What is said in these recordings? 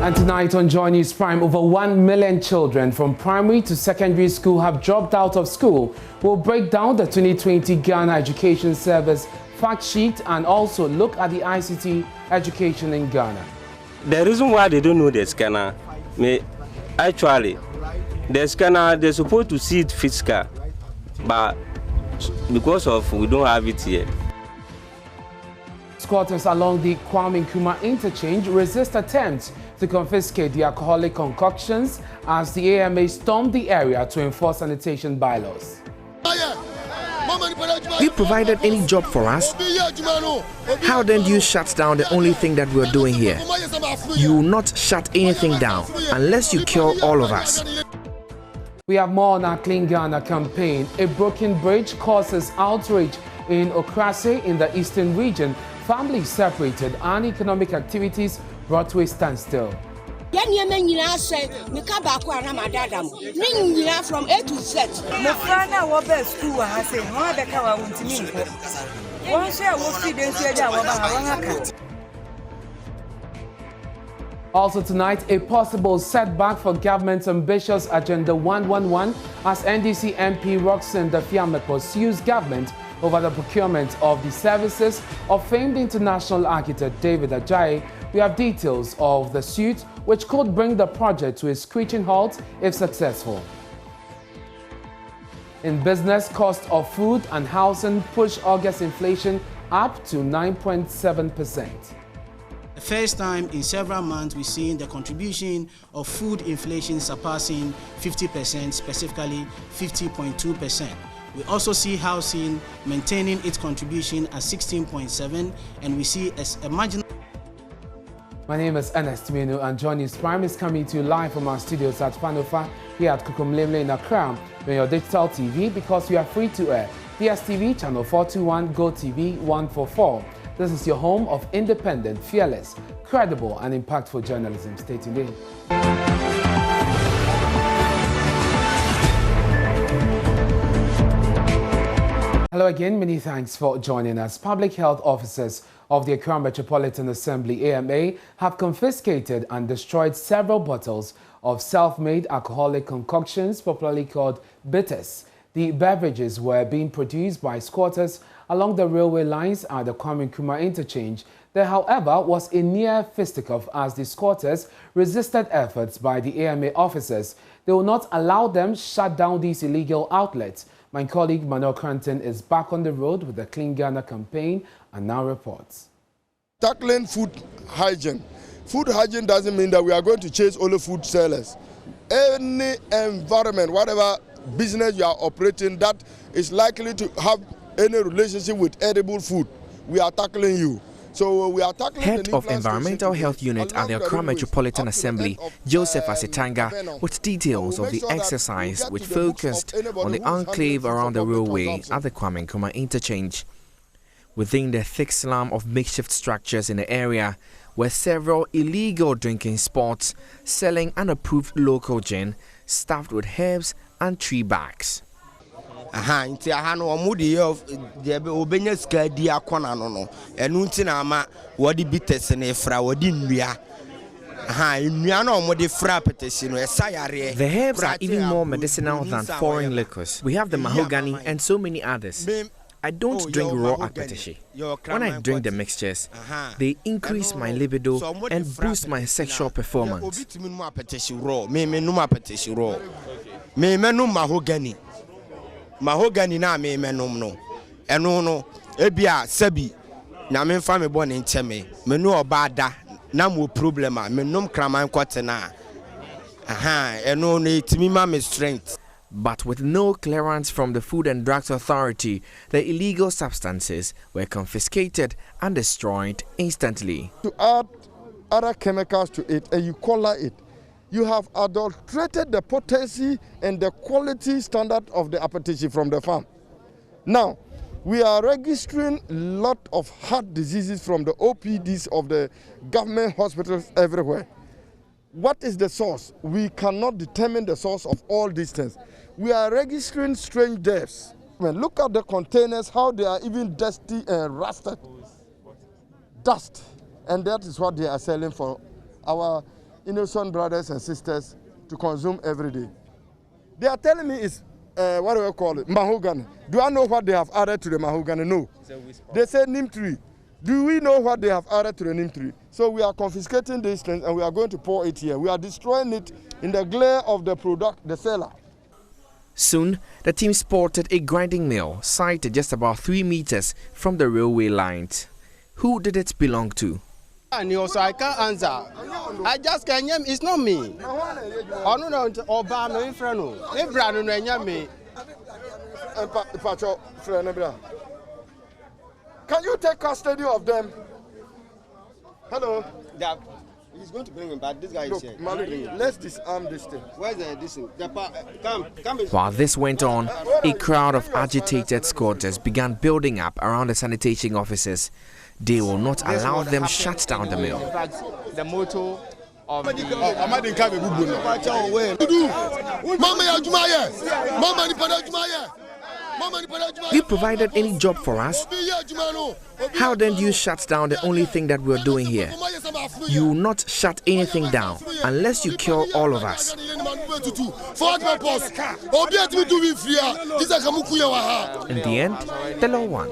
And tonight on Joy News Prime, over 1 million children from primary to secondary school have dropped out of school. We'll break down the 2020 Ghana Education Service fact sheet and also look at the ICT education in Ghana. The reason why they don't know the scanner, actually, the scanner, they're supposed to see it physical, but because of we don't have it here. Squatters along the Kwame Nkrumah interchange resist attempts to confiscate the alcoholic concoctions as the AMA stormed the area to enforce sanitation bylaws. You provided any job for us? How then do you shut down the only thing that we're doing here? You will not shut anything down unless you kill all of us. We have more on our Clean Ghana campaign. A broken bridge causes outrage in Okrase in the eastern region. Families separated and economic activities brought to a standstill. From A to Z. Also tonight, a possible setback for government's ambitious Agenda 111 as NDC MP Roxanne Dafiame pursues government over the procurement of the services of famed international architect David Ajayi. We have details of the suit which could bring the project to a screeching halt if successful. In business, cost of food and housing push August inflation up to 9.7%. The first time in several months we're seeing the contribution of food inflation surpassing 50%, specifically 50.2%. We also see housing maintaining its contribution at 16.7%, and we see a marginal. My name is Ernest Minu, and Joy News Prime is coming to you live from our studios at Fanofa here at Kukumlemle in Accra. On your digital TV, because we are free to air. DSTV channel 421, Go TV 144. This is your home of independent, fearless, credible, and impactful journalism. Stay tuned in. Hello again, many thanks for joining us. Public health officers of the Accra Metropolitan Assembly AMA have confiscated and destroyed several bottles of self-made alcoholic concoctions, popularly called bitters. The beverages were being produced by squatters along the railway lines at the Kwame Nkrumah interchange. There, however, was a near fisticuff as the squatters resisted efforts by the AMA officers. They will not allow them shut down these illegal outlets. My colleague Manuel Cranton is back on the road with the Clean Ghana campaign and now reports. Tackling food hygiene. Food hygiene doesn't mean that we are going to chase all the food sellers. Any environment, whatever business you are operating that is likely to have any relationship with edible food, we are tackling you. So we are tackling Head of Environmental Health Unit at the Accra Metropolitan Assembly, Joseph Asitanga, with details of the exercise which focused on the enclave around the railway at the Kwame Nkrumah interchange. Within the thick slum of makeshift structures in the area were several illegal drinking spots selling unapproved local gin stuffed with herbs and tree barks. Nti aha no omudi of the obenya ska di akona no no enu nti na ama wodi bites na efra wodi nnua nnua na omudi fra petesi no esayare. The herbs are even more medicinal than foreign liquors. We have the mahogany and so many others. I don't drink raw apetishi. When I drink the mixtures, they increase my libido and boost my sexual performance. Mahogany na me menom no eno no ebia sabi na me fa me bo ne ncheme me no obada na mo problem a me nom kraman kwatena eno no etimi ma me strength. But with no clearance from the Food and Drugs Authority, the illegal substances were confiscated and destroyed instantly. To add other chemicals to it and you color it, you have adulterated the potency and the quality standard of the appetition from the farm. Now, we are registering a lot of heart diseases from the OPDs of the government hospitals everywhere. What is the source? We cannot determine the source of all these things. We are registering strange deaths. Look at the containers, how they are even dusty and rusted. Dust. And that is what they are selling for our innocent brothers and sisters to consume every day. They are telling me it's, what do I call it, mahogany. Do I know what they have added to the mahogany? No. They say neem tree. Do we know what they have added to the neem tree? So we are confiscating these things and we are going to pour it here. We are destroying it in the glare of the product, the seller. Soon, the team spotted a grinding mill sited just about 3 meters from the railway lines. Who did it belong to? And also I can't answer. I just can't. It's not me. I don't know. Obama, if me. Can you take custody of them? Hello. He's going to bring him back. This guy is here. Let's disarm this thing. Where's this thing? Come. While this went on, a crowd of agitated squatters began building up around the sanitation offices. They will not allow them shut down the mill. In fact, the motto of You provided any job for us? How then do you shut down the only thing that we're doing here? You will not shut anything down unless you kill all of us. In the end, the law won.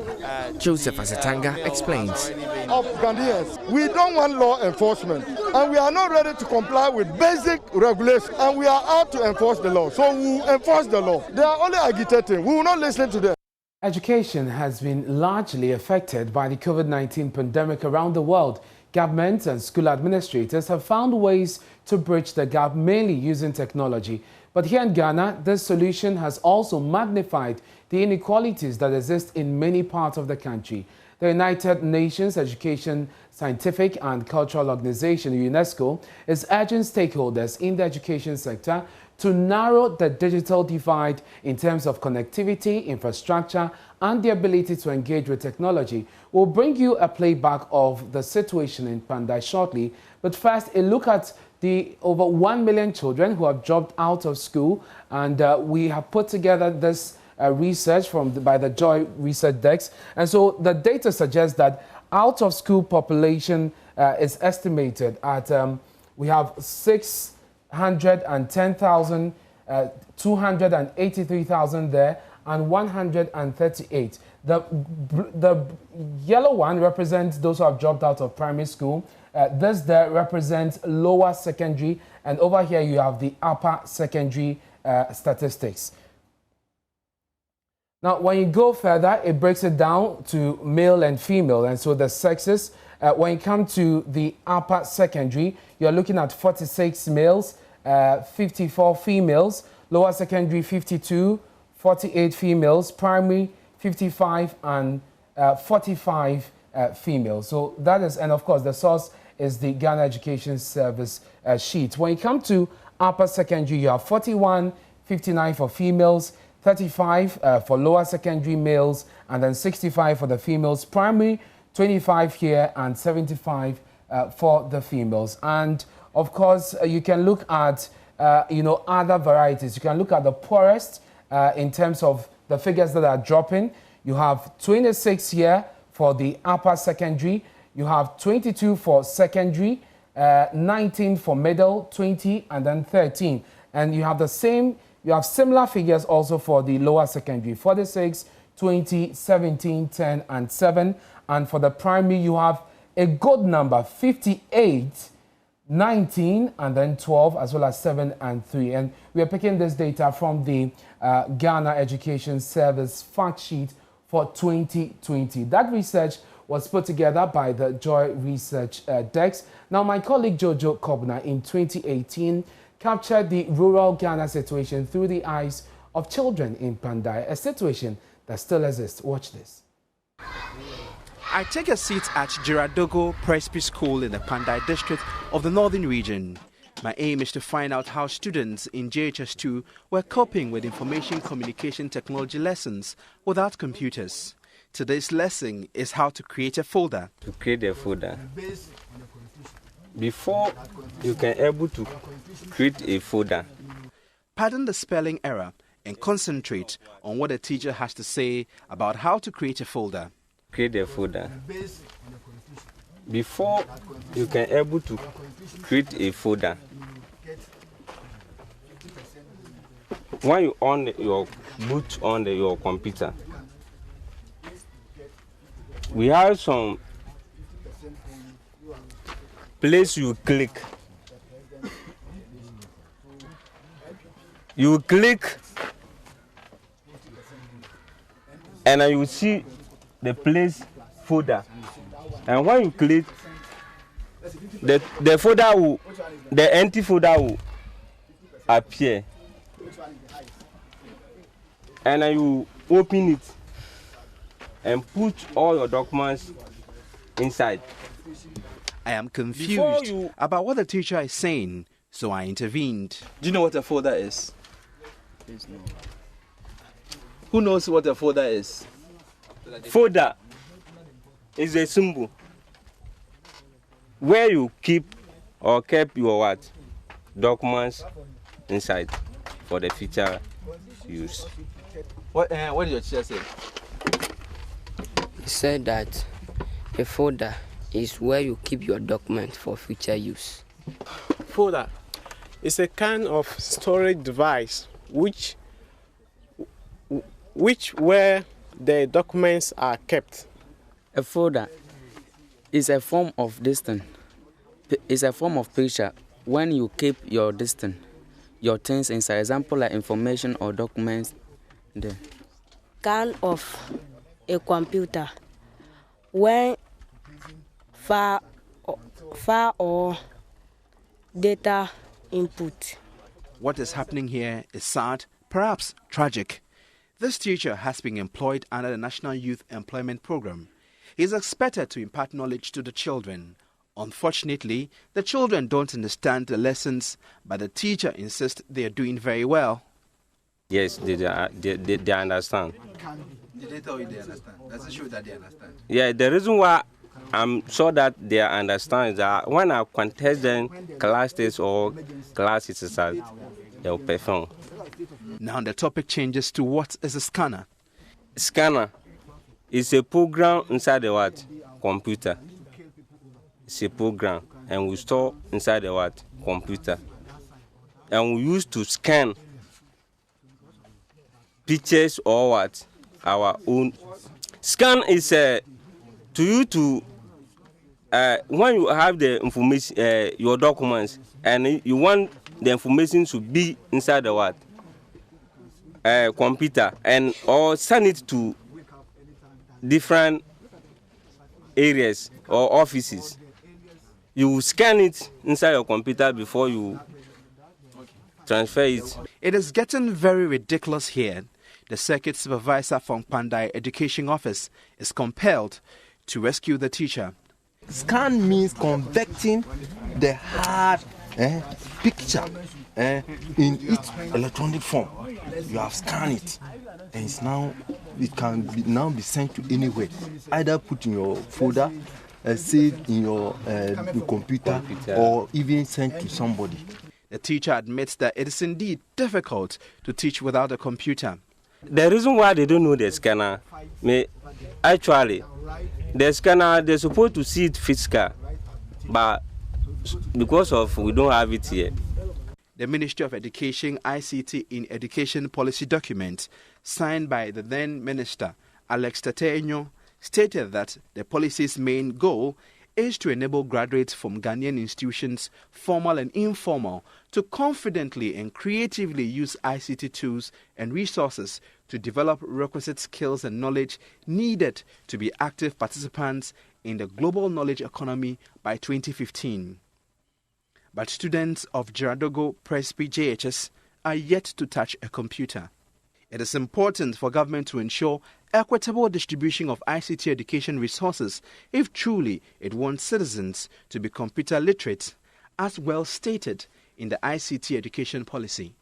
Joseph Asetanga explains. Of Ghanaians, we don't want law enforcement and we are not ready to comply with basic regulations and we are out to enforce the law. So we will enforce the law. They are only agitating. We will not listen to them. Education has been largely affected by the COVID-19 pandemic around the world. Governments and school administrators have found ways to bridge the gap, mainly using technology. But here in Ghana, this solution has also magnified the inequalities that exist in many parts of the country. The United Nations Education, Scientific and Cultural Organization, UNESCO, is urging stakeholders in the education sector to narrow the digital divide in terms of connectivity, infrastructure, and the ability to engage with technology. We'll bring you a playback of the situation in Pandai shortly, but first, a look at the over 1 million children who have dropped out of school, and we have put together this research by the Joy Research Desk. And so the data suggests that out-of-school population is estimated at, we have 610,000, 283,000 there, and 138. The yellow one represents those who have dropped out of primary school. This there represents lower secondary, and over here you have the upper secondary statistics. Now, when you go further, it breaks it down to male and female, and so the sexes. When you come to the upper secondary, you're looking at 46 males, 54 females, lower secondary 52, 48 females, primary 55, and 45 females. So that is, and of course, the source is the Ghana Education Service sheet. When you come to upper secondary, you have 41, 59 for females, 35 for lower secondary males, and then 65 for the females. Primary, 25 here, and 75 for the females. And of course, you can look at other varieties. You can look at the poorest in terms of the figures that are dropping. You have 26 here for the upper secondary. You have 22 for secondary, 19 for middle, 20, and then 13. And you have the same. You have similar figures also for the lower secondary, 46, 20, 17, 10, and 7. And for the primary, you have a good number, 58, 19, and then 12, as well as 7 and 3. And we are picking this data from the Ghana Education Service fact sheet for 2020. That research was put together by the Joy Research Desk. Now, my colleague Jojo Kobna in 2018 captured the rural Ghana situation through the eyes of children in Pandai, a situation that still exists. Watch this. I take a seat at Giradogo Presby School in the Pandai district of the northern region. My aim is to find out how students in JHS2 were coping with information communication technology lessons without computers. Today's lesson is how to create a folder. To create a folder, before you can able to create a folder, pardon the spelling error and concentrate on what the teacher has to say about how to create a folder. Create a folder. before you can able to create a folder, when you on your boot on your computer, we have some place you click. You click and then you see the place folder. And when you click, the folder will, the empty folder will appear. And then you open it and put all your documents inside. I am confused about what the teacher is saying, so I intervened. Do you know what a folder is? Who knows what a folder is? Folder is a symbol where you keep or keep your what? Documents inside for the future use. What did your teacher say? He said that a folder is where you keep your document for future use. Folder is a kind of storage device which where the documents are kept. A folder is a form of distance. It's a form of picture when you keep your distance, your things inside. Example like information or documents there. Kind of a computer when file or data input. What is happening here is sad, perhaps tragic. This teacher has been employed under the National Youth Employment Program. He is expected to impart knowledge to the children. Unfortunately, the children don't understand the lessons, but the teacher insists they are doing very well. Yes, they understand. Did they tell you they understand? Does it show that they understand? Yeah, the reason why I'm sure that they understand is that when I contest them class tests or class exercise, they'll perform. Now the topic changes to what is a scanner. Scanner is a program inside the what? Computer. It's a program and we store inside the what? Computer. And we use to scan pictures or what? Our own. Scan is to you to when you have the information, your documents, and you want the information to be inside the what? Computer, and or send it to different areas or offices. You scan it inside your computer before you transfer it. It is getting very ridiculous here. The circuit supervisor from Pandai Education Office is compelled to rescue the teacher. Scan means converting the hard picture in its electronic form. You have scanned it, and it can now be sent to anywhere. Either put in your folder, save in your computer, or even sent to somebody. The teacher admits that it is indeed difficult to teach without a computer. The reason why they don't know the scanner, actually, the scanner, they're supposed to see it physical, but because of we don't have it here. The Ministry of Education ICT in Education policy document signed by the then Minister Alex Tateño stated that the policy's main goal is to enable graduates from Ghanaian institutions, formal and informal, to confidently and creatively use ICT tools and resources to develop requisite skills and knowledge needed to be active participants in the global knowledge economy by 2015. But students of Jaradogo Presby JHS are yet to touch a computer. It is important for government to ensure equitable distribution of ICT education resources if truly it wants citizens to be computer literate, as well stated in the ICT education policy.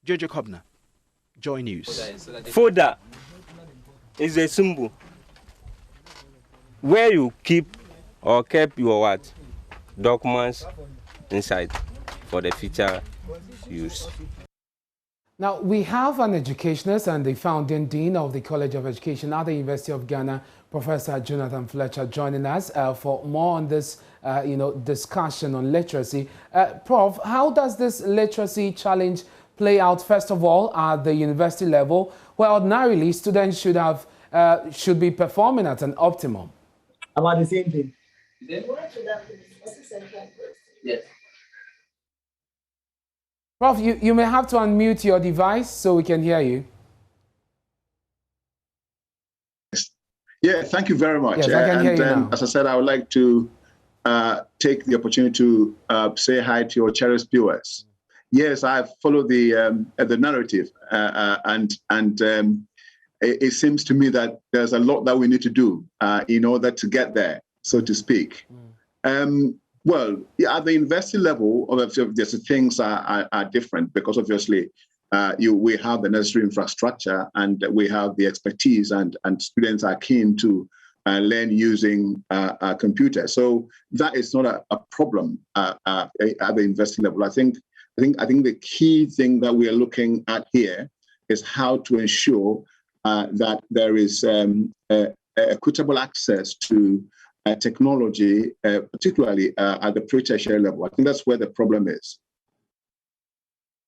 Jojo Kobna, Joy News. Folder is a symbol where you keep or keep your what? Documents inside for the future use. Now, we have an educationist and the founding dean of the College of Education at the University of Ghana, Professor Jonathan Fletcher joining us for more on this, discussion on literacy. Prof, how does this literacy challenge play out, first of all, at the university level, where ordinarily students should be performing at an optimum? About the same thing. Yes. Prof, you may have to unmute your device so we can hear you. Yeah, thank you very much. Yes, I can hear you now. As I said, I would like to take the opportunity to say hi to your cherished viewers. Yes, I followed the narrative, and it seems to me that there's a lot that we need to do in order to get there, so to speak. Well, yeah, at the university level, obviously things are different because obviously we have the necessary infrastructure and we have the expertise, and students are keen to learn using a computer. So that is not a problem at the university level. I think the key thing that we are looking at here is how to ensure that there is equitable access to technology, particularly at the pre-tertiary level. I think that's where the problem is.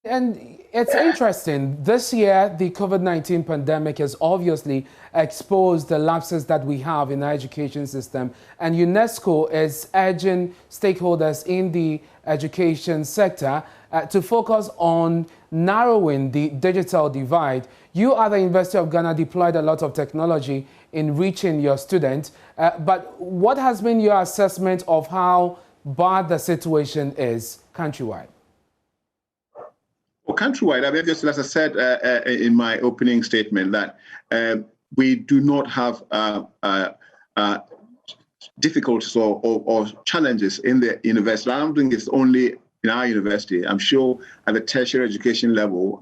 And it's interesting, this year the COVID-19 pandemic has obviously exposed the lapses that we have in our education system, and UNESCO is urging stakeholders in the education sector to focus on narrowing the digital divide. You at the University of Ghana deployed a lot of technology in reaching your students, but what has been your assessment of how bad the situation is countrywide? Well, countrywide, I mean, just as I said in my opening statement, that we do not have difficulties or challenges in the university. I don't think it's only in our university. I'm sure at the tertiary education level,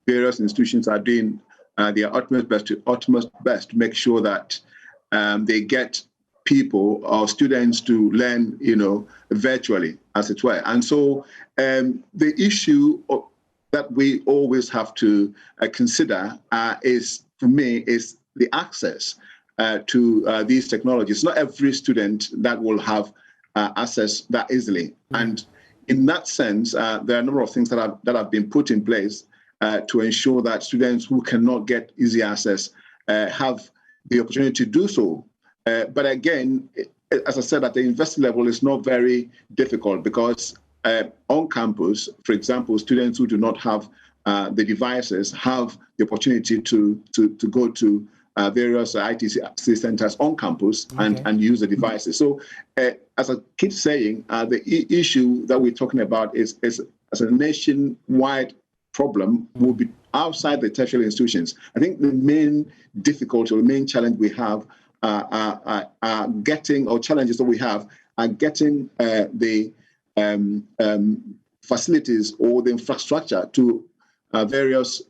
various institutions are doing their utmost best to make sure that they get people or students to learn, virtually, as it were. And so the issue that we always have to consider is the access to these technologies. Not every student that will have access that easily. And in that sense, there are a number of things that have been put in place to ensure that students who cannot get easy access have the opportunity to do so. But again, as I said, at the university level, it's not very difficult because on campus, for example, students who do not have the devices have the opportunity to go to various ITC centers on campus and use the devices. So as I keep saying, the issue that we're talking about is as a nationwide problem will be outside the tertiary institutions. I think the main difficulty or the main challenge we have are getting, or challenges that we have are getting the facilities or the infrastructure to various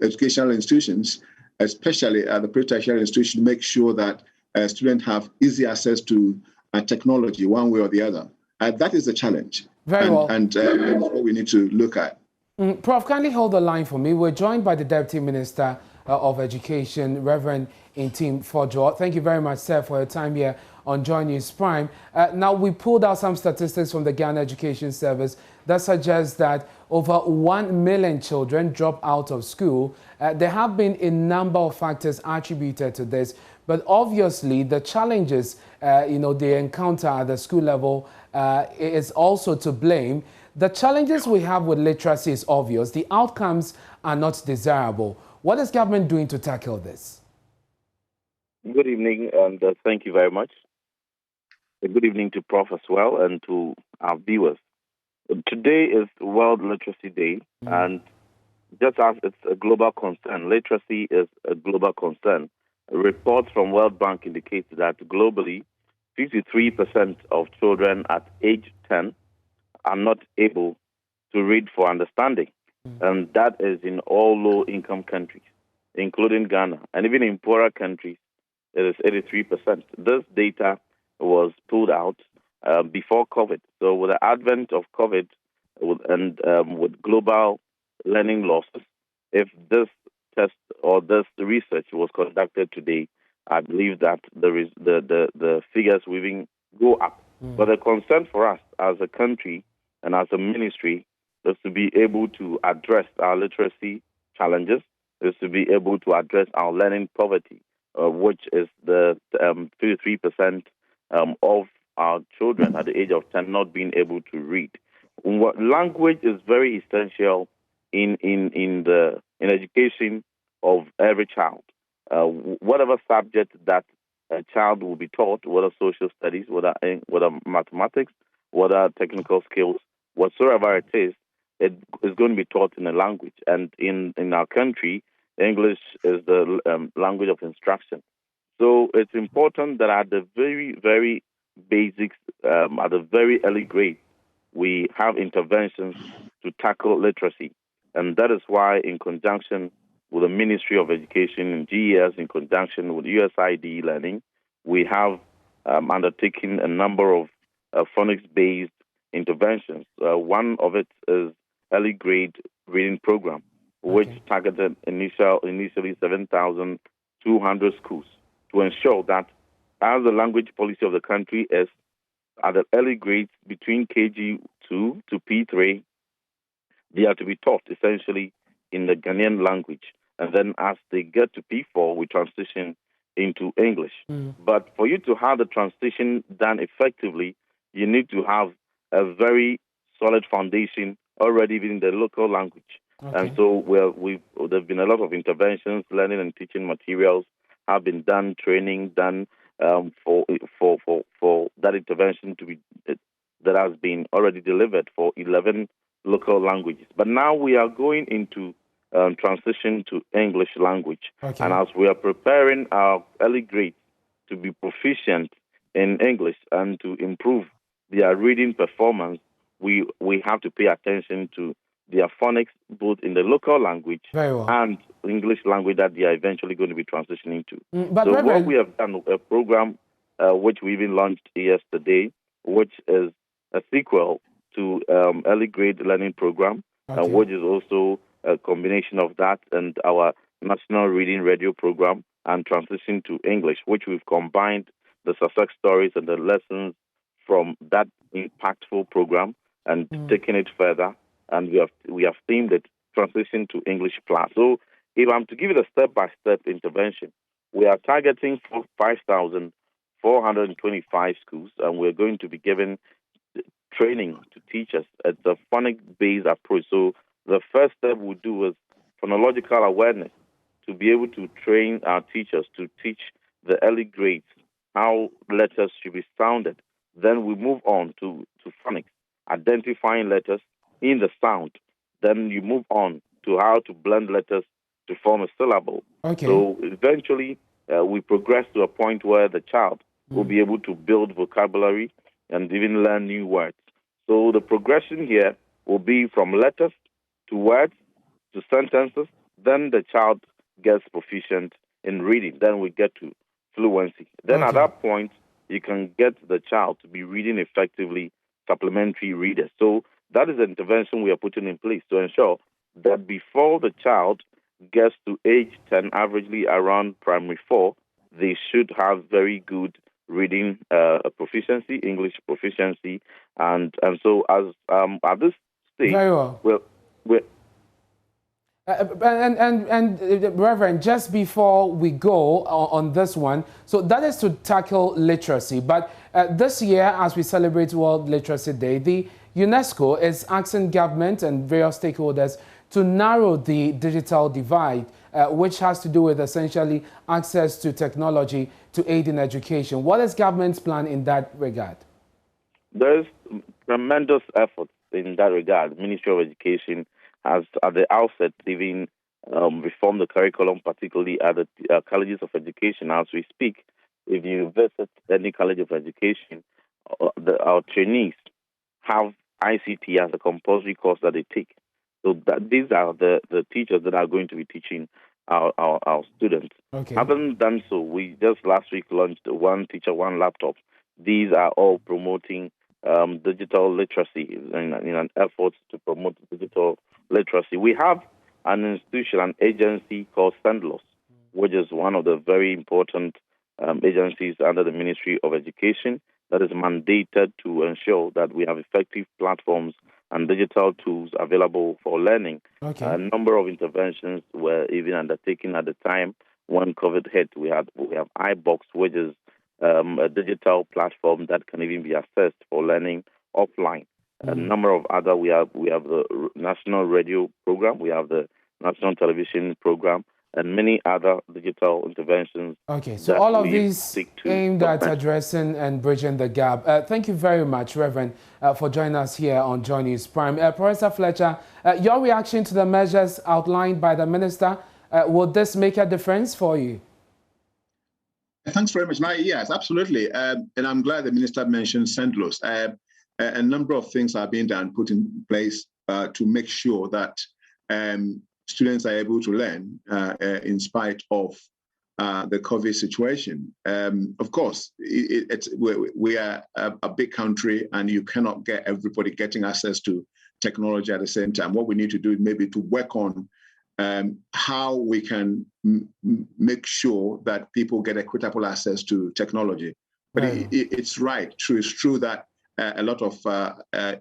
educational institutions, especially at the pre-tertiary institution, to make sure that students have easy access to technology one way or the other. That is the challenge. Very well. And that's what we need to look at. Prof, kindly hold the line for me. We're joined by the Deputy Minister of Education, Reverend Intim Fojo. Thank you very much, sir, for your time here on Joy News Prime. Now, we pulled out some statistics from the Ghana Education Service that suggests that over 1 million children drop out of school. There have been a number of factors attributed to this, but obviously the challenges they encounter at the school level is also to blame. The challenges we have with literacy is obvious. The outcomes are not desirable. What is government doing to tackle this? Good evening, and thank you very much. Good evening to Prof as well and to our viewers. Today is World Literacy Day, and just as it's a global concern, literacy is a global concern. Reports from World Bank indicate that globally, 53% of children at age 10 are not able to read for understanding. And that is in all low-income countries, including Ghana. And even in poorer countries, it is 83%. This data was pulled out before COVID. So with the advent of COVID and with global learning losses, if this test or this research was conducted today, I believe that the figures will even go up. But the concern for us as a country and as a ministry is to be able to address our literacy challenges, is to be able to address our learning poverty, which is the 33% of our children at the age of 10 not being able to read. Language is very essential in education of every child. Whatever subject that a child will be taught, whether social studies, whether mathematics, whether technical skills, whatsoever it is going to be taught in a language. And in our country, English is the language of instruction. So it's important that at the very, very basics, at the very early grade, we have interventions to tackle literacy. And that is why, in conjunction with the Ministry of Education and GES, in conjunction with USID Learning, we have undertaken a number of phonics-based interventions. One of it is early grade reading program, which targeted initially 7,200 schools to ensure that, as the language policy of the country is, at the early grades between KG2 to P3, they are to be taught essentially in the Ghanaian language. And then as they get to P4, we transition into English. But for you to have the transition done effectively, you need to have a very solid foundation already in the local language. And so there's been a lot of interventions, learning and teaching materials have been done, training done for that intervention to be that has been already delivered for 11 local languages. But now we are going into transition to English language. And as we are preparing our early grades to be proficient in English and to improve their reading performance, we have to pay attention to their phonics, both in the local language and English language that they are eventually going to be transitioning to. But so what we have done, a program which we even launched yesterday, which is a sequel to early grade learning program, which is also a combination of that and our national reading radio program and transition to English, which we've combined the success stories and the lessons from that impactful program and taken it further. And we have themed it transition to English Plus. So if I'm to give it a step-by-step intervention, we are targeting for 5,425 schools, and we're going to be giving training to teachers. It's a phonics-based approach. So the first step we do is phonological awareness, to be able to train our teachers to teach the early grades how letters should be sounded. Then we move on to phonics, identifying letters in the sound. Then you move on to how to blend letters to form a syllable. So eventually we progress to a point where the child will be able to build vocabulary and even learn new words. So the progression here will be from letters to words to sentences. Then the child gets proficient in reading. Then we get to fluency. Then at that point, you can get the child to be reading effectively supplementary readers. So that is the intervention we are putting in place to ensure that before the child gets to age 10, averagely around primary 4, they should have very good reading proficiency, English proficiency, and so as at this stage, Reverend, just before we go on this one, so that is to tackle literacy. But this year, as we celebrate World Literacy Day, the UNESCO is asking government and various stakeholders to narrow the digital divide, which has to do with essentially access to technology to aid in education. What is government's plan in that regard? There's tremendous efforts in that regard. Ministry of Education has, at the outset, even reformed the curriculum, particularly at the colleges of education. As we speak, if you visit any college of education, our trainees have ICT as a compulsory course that they take. So these are the teachers that are going to be teaching our students. Having done so, we just last week launched One Teacher, One Laptop. These are all promoting digital literacy in an effort to promote digital literacy. We have an institution, an agency called Sendlos, which is one of the very important agencies under the Ministry of Education that is mandated to ensure that we have effective platforms and digital tools available for learning. Okay. A number of interventions were even undertaken at the time when COVID hit. We have iBox, which is a digital platform that can even be accessed for learning offline. A number of other, we have the National Radio program, we have the National Television program, and many other digital interventions. Okay, so all of these aimed at addressing and bridging the gap. Thank you very much, Reverend, for joining us here on Joy News Prime. Professor Fletcher, your reaction to the measures outlined by the Minister, would this make a difference for you? Thanks very much. Yes, absolutely. And I'm glad the Minister mentioned St. Louis. A number of things are being done, put in place to make sure that students are able to learn in spite of the COVID situation. Of course, we are a big country, and you cannot get everybody getting access to technology at the same time. What we need to do is maybe to work on how we can make sure that people get equitable access to technology. But it's right. It's true that a lot of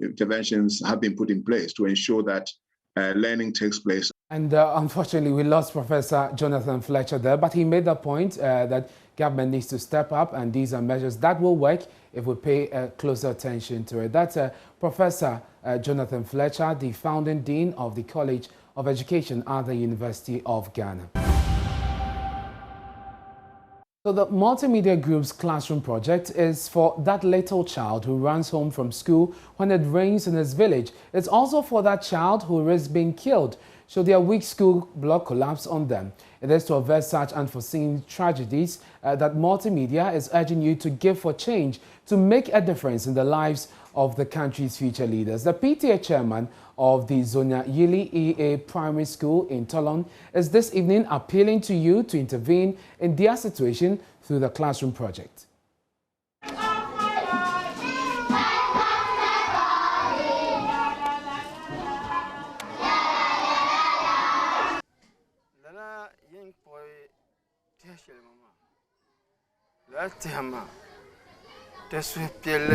interventions have been put in place to ensure that learning takes place. And unfortunately, we lost Professor Jonathan Fletcher there, but he made the point that government needs to step up, and these are measures that will work if we pay closer attention to it. That's Professor Jonathan Fletcher, the founding dean of the College of Education at the University of Ghana. So the Multimedia Group's classroom project is for that little child who runs home from school when it rains in his village. It's also for that child who risks being killed should their weak school block collapse on them. It is to avert such unforeseen tragedies that Multimedia is urging you to give for change to make a difference in the lives of the country's future leaders. The PTA chairman of the Zonia Yili EA Primary School in Tolon is this evening appealing to you to intervene in their situation through the classroom project.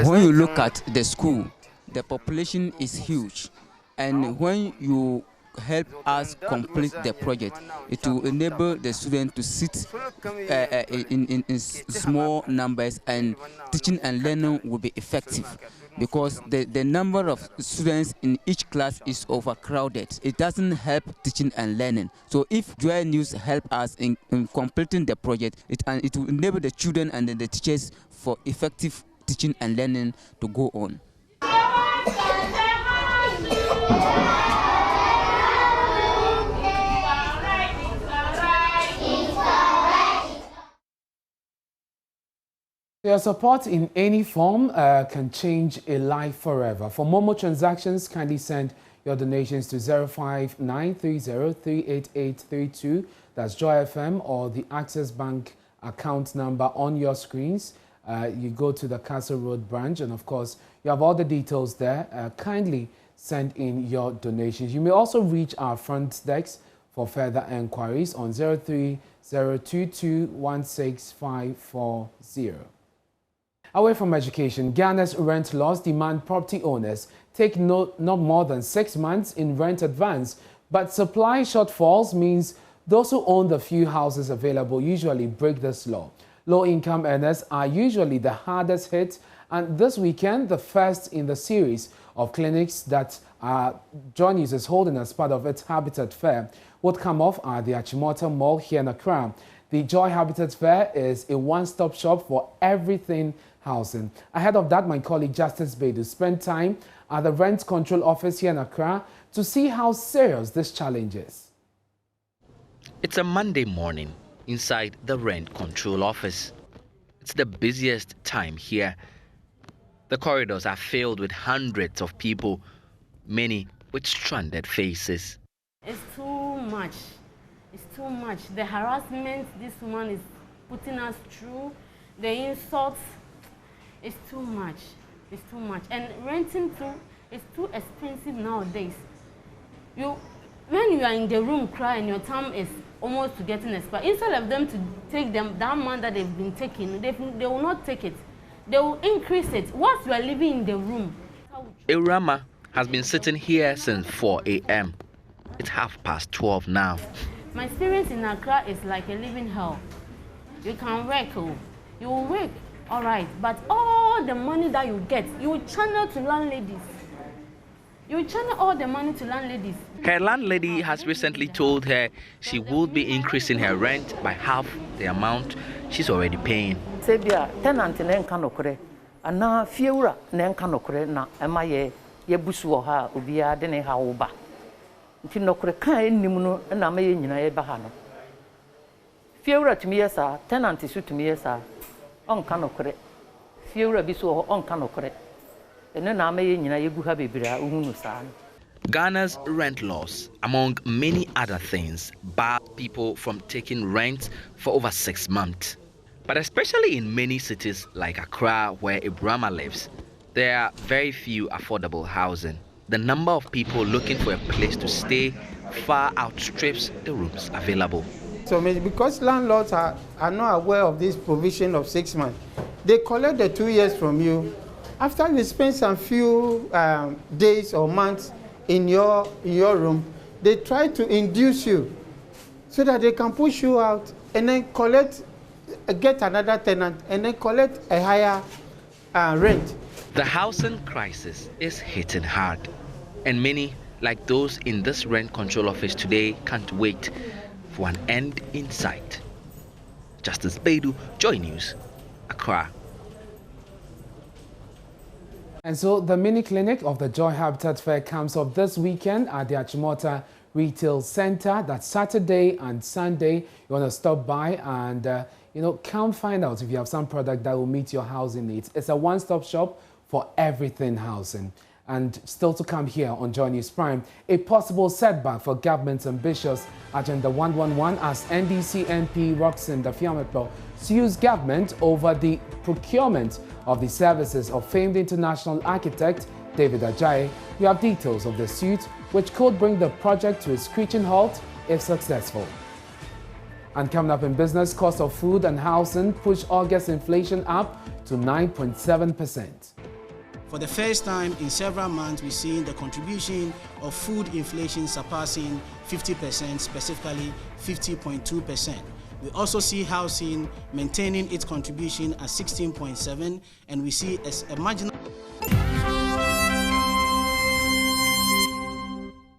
When you look at the school, the population is huge, and when you help us complete the project, it will enable the students to sit in small numbers, and teaching and learning will be effective, because the number of students in each class is overcrowded. It doesn't help teaching and learning. So if Joy News help us in completing the project, it will enable the children and the teachers for effective teaching and learning to go on. Your support in any form can change a life forever. For Momo transactions, kindly send your donations to 05930388832. That's Joy FM, or the Access Bank account number on your screens. You go to the Castle Road branch, and of course, you have all the details there. Kindly send in your donations. You may also reach our front desk for further enquiries on 03022165540. Away from education, Ghana's rent laws demand property owners take not more than 6 months in rent advance, but supply shortfalls means those who own the few houses available usually break this law. Low-income earners are usually the hardest hit, and this weekend, the first in the series of clinics that Joy News is holding as part of its Habitat Fair would come off at the Achimota Mall here in Accra. The Joy Habitat Fair is a one-stop shop for everything housing. Ahead of that, my colleague Justice Bedu spent time at the Rent Control Office here in Accra to see how serious this challenge is. It's a Monday morning inside the Rent Control Office. It's the busiest time here. The corridors are filled with hundreds of people, many with stranded faces. It's too much. It's too much. The harassment this woman is putting us through, the insults, it's too much. It's too much. And renting too is too expensive nowadays. When you are in the room crying, your time is almost to getting expired. Instead of them to take them that month that they've been taking, they will not take it. They will increase it once you are living in the room. Irama has been sitting here since 4 a.m. It's 12:30 now. My experience in Accra is like a living hell. You can work, you will work, all right, but all the money that you get, you will channel to landladies. You will channel all the money to landladies. Her landlady has recently told her she would be increasing her rent by half the amount she's already paying. Sebia tenant na enka nokore ana fiewura na enka nokore na ema ye busu wo ha obia de ne ha wo ba nti nokore kan ennim no na ma ye nyina ye ba ha no fiewura tumi yesa tenant su tumi yesa onka nokore fiewura bi so onka nokore eno na ma ye nyina ye gu ha bebira uhunu sa no. Ghana's rent laws, among many other things, bar people from taking rent for over 6 months. But especially in many cities like Accra, where Ibrahima lives, there are very few affordable housing. The number of people looking for a place to stay far outstrips the rooms available. So because landlords are not aware of this provision of 6 months, they collect the 2 years from you. After you spend some few days or months in your room, they try to induce you so that they can push you out and then get another tenant and then collect a higher rent. The housing crisis is hitting hard, and many, like those in this rent control office today, can't wait for an end in sight. Justice Beidou, Joy News, Accra. And so the mini clinic of the Joy Habitat Fair comes off this weekend at the Achimota Retail Center. That's Saturday and Sunday. You want to stop by and, come find out if you have some product that will meet your housing needs. It's a one-stop shop for everything housing. And still to come here on Joy News Prime, a possible setback for government's ambitious Agenda 111 as NDC MP Roxanne Dafiamepo sues government over the procurement of the services of famed international architect David Ajayi. We have details of the suit, which could bring the project to a screeching halt if successful. And coming up in business, cost of food and housing push August inflation up to 9.7%. For the first time in several months, we're seeing the contribution of food inflation surpassing 50%, specifically 50.2%. We also see housing maintaining its contribution at 16.7%, and we see as a marginal.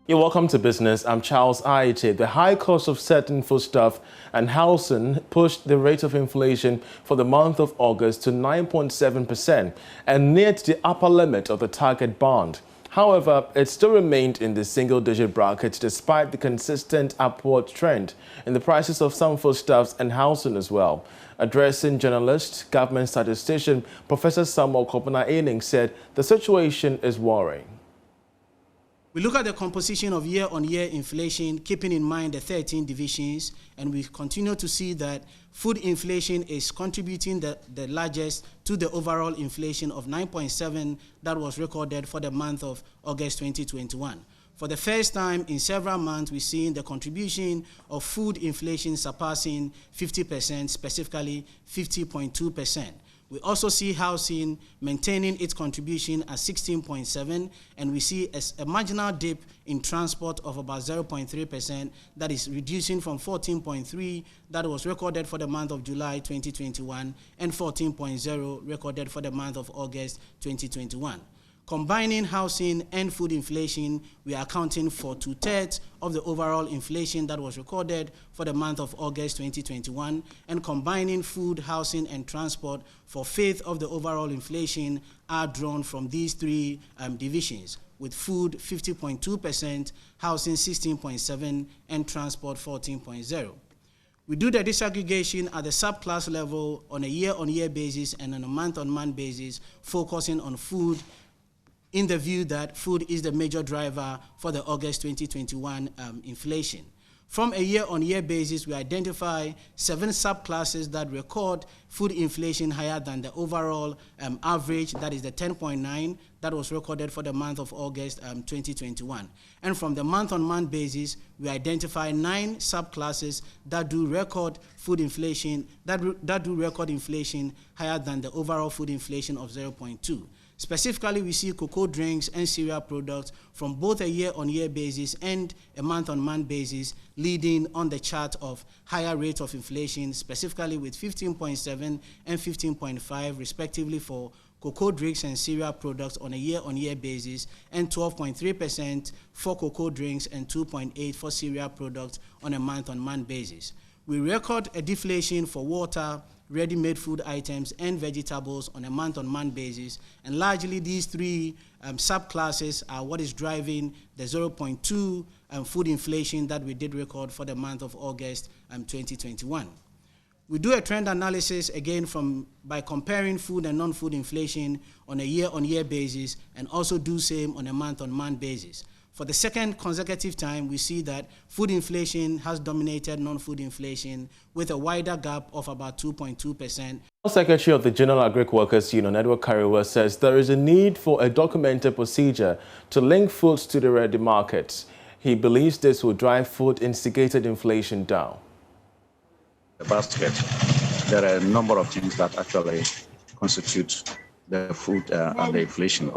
You're welcome to Business. I'm Charles Aite. The high cost of certain foodstuff and housing pushed the rate of inflation for the month of August to 9.7% and neared the upper limit of the target band. However, it still remained in the single-digit bracket despite the consistent upward trend in the prices of some foodstuffs and housing as well. Addressing journalists, government statistician Professor Samuel Kopena-Ening said the situation is worrying. We look at the composition of year-on-year inflation, keeping in mind the 13 divisions, and we continue to see that food inflation is contributing the largest to the overall inflation of 9.7% that was recorded for the month of August 2021. For the first time in several months, we're seeing the contribution of food inflation surpassing 50%, specifically 50.2%. We also see housing maintaining its contribution at 16.7%, and we see a marginal dip in transport of about 0.3%, that is reducing from 14.3% that was recorded for the month of July 2021 and 14.0% recorded for the month of August 2021. Combining housing and food inflation, we are accounting for 2/3 of the overall inflation that was recorded for the month of August 2021, and combining food, housing, and transport for 1/5 of the overall inflation are drawn from these three divisions, with food 50.2%, housing 16.7%, and transport 14.0%. We do the disaggregation at the subclass level on a year-on-year basis and on a month-on-month basis, focusing on food, in the view that food is the major driver for the August 2021 inflation. From a year-on-year basis, we identify 7 subclasses that record food inflation higher than the overall average, that is the 10.9 that was recorded for the month of August 2021. And from the month-on-month basis, we identify 9 subclasses that do record food inflation, that do record inflation higher than the overall food inflation of 0.2. Specifically, we see cocoa drinks and cereal products from both a year-on-year basis and a month-on-month basis leading on the chart of higher rates of inflation, specifically with 15.7 and 15.5 respectively for cocoa drinks and cereal products on a year-on-year basis, and 12.3% for cocoa drinks and 2.8% for cereal products on a month-on-month basis. We record a deflation for water, ready-made food items, and vegetables on a month-on-month basis, and largely these 3 subclasses are what is driving the 0.2 food inflation that we did record for the month of August 2021. We do a trend analysis again by comparing food and non-food inflation on a year-on-year basis, and also do same on a month-on-month basis. For the second consecutive time, we see that food inflation has dominated non-food inflation with a wider gap of about 2.2%. Secretary of the General Agric Workers Union, Edward Kariwa, says there is a need for a documented procedure to link foods to the ready markets. He believes this will drive food-instigated inflation down. The basket, there are a number of things that actually constitute the food and the inflation,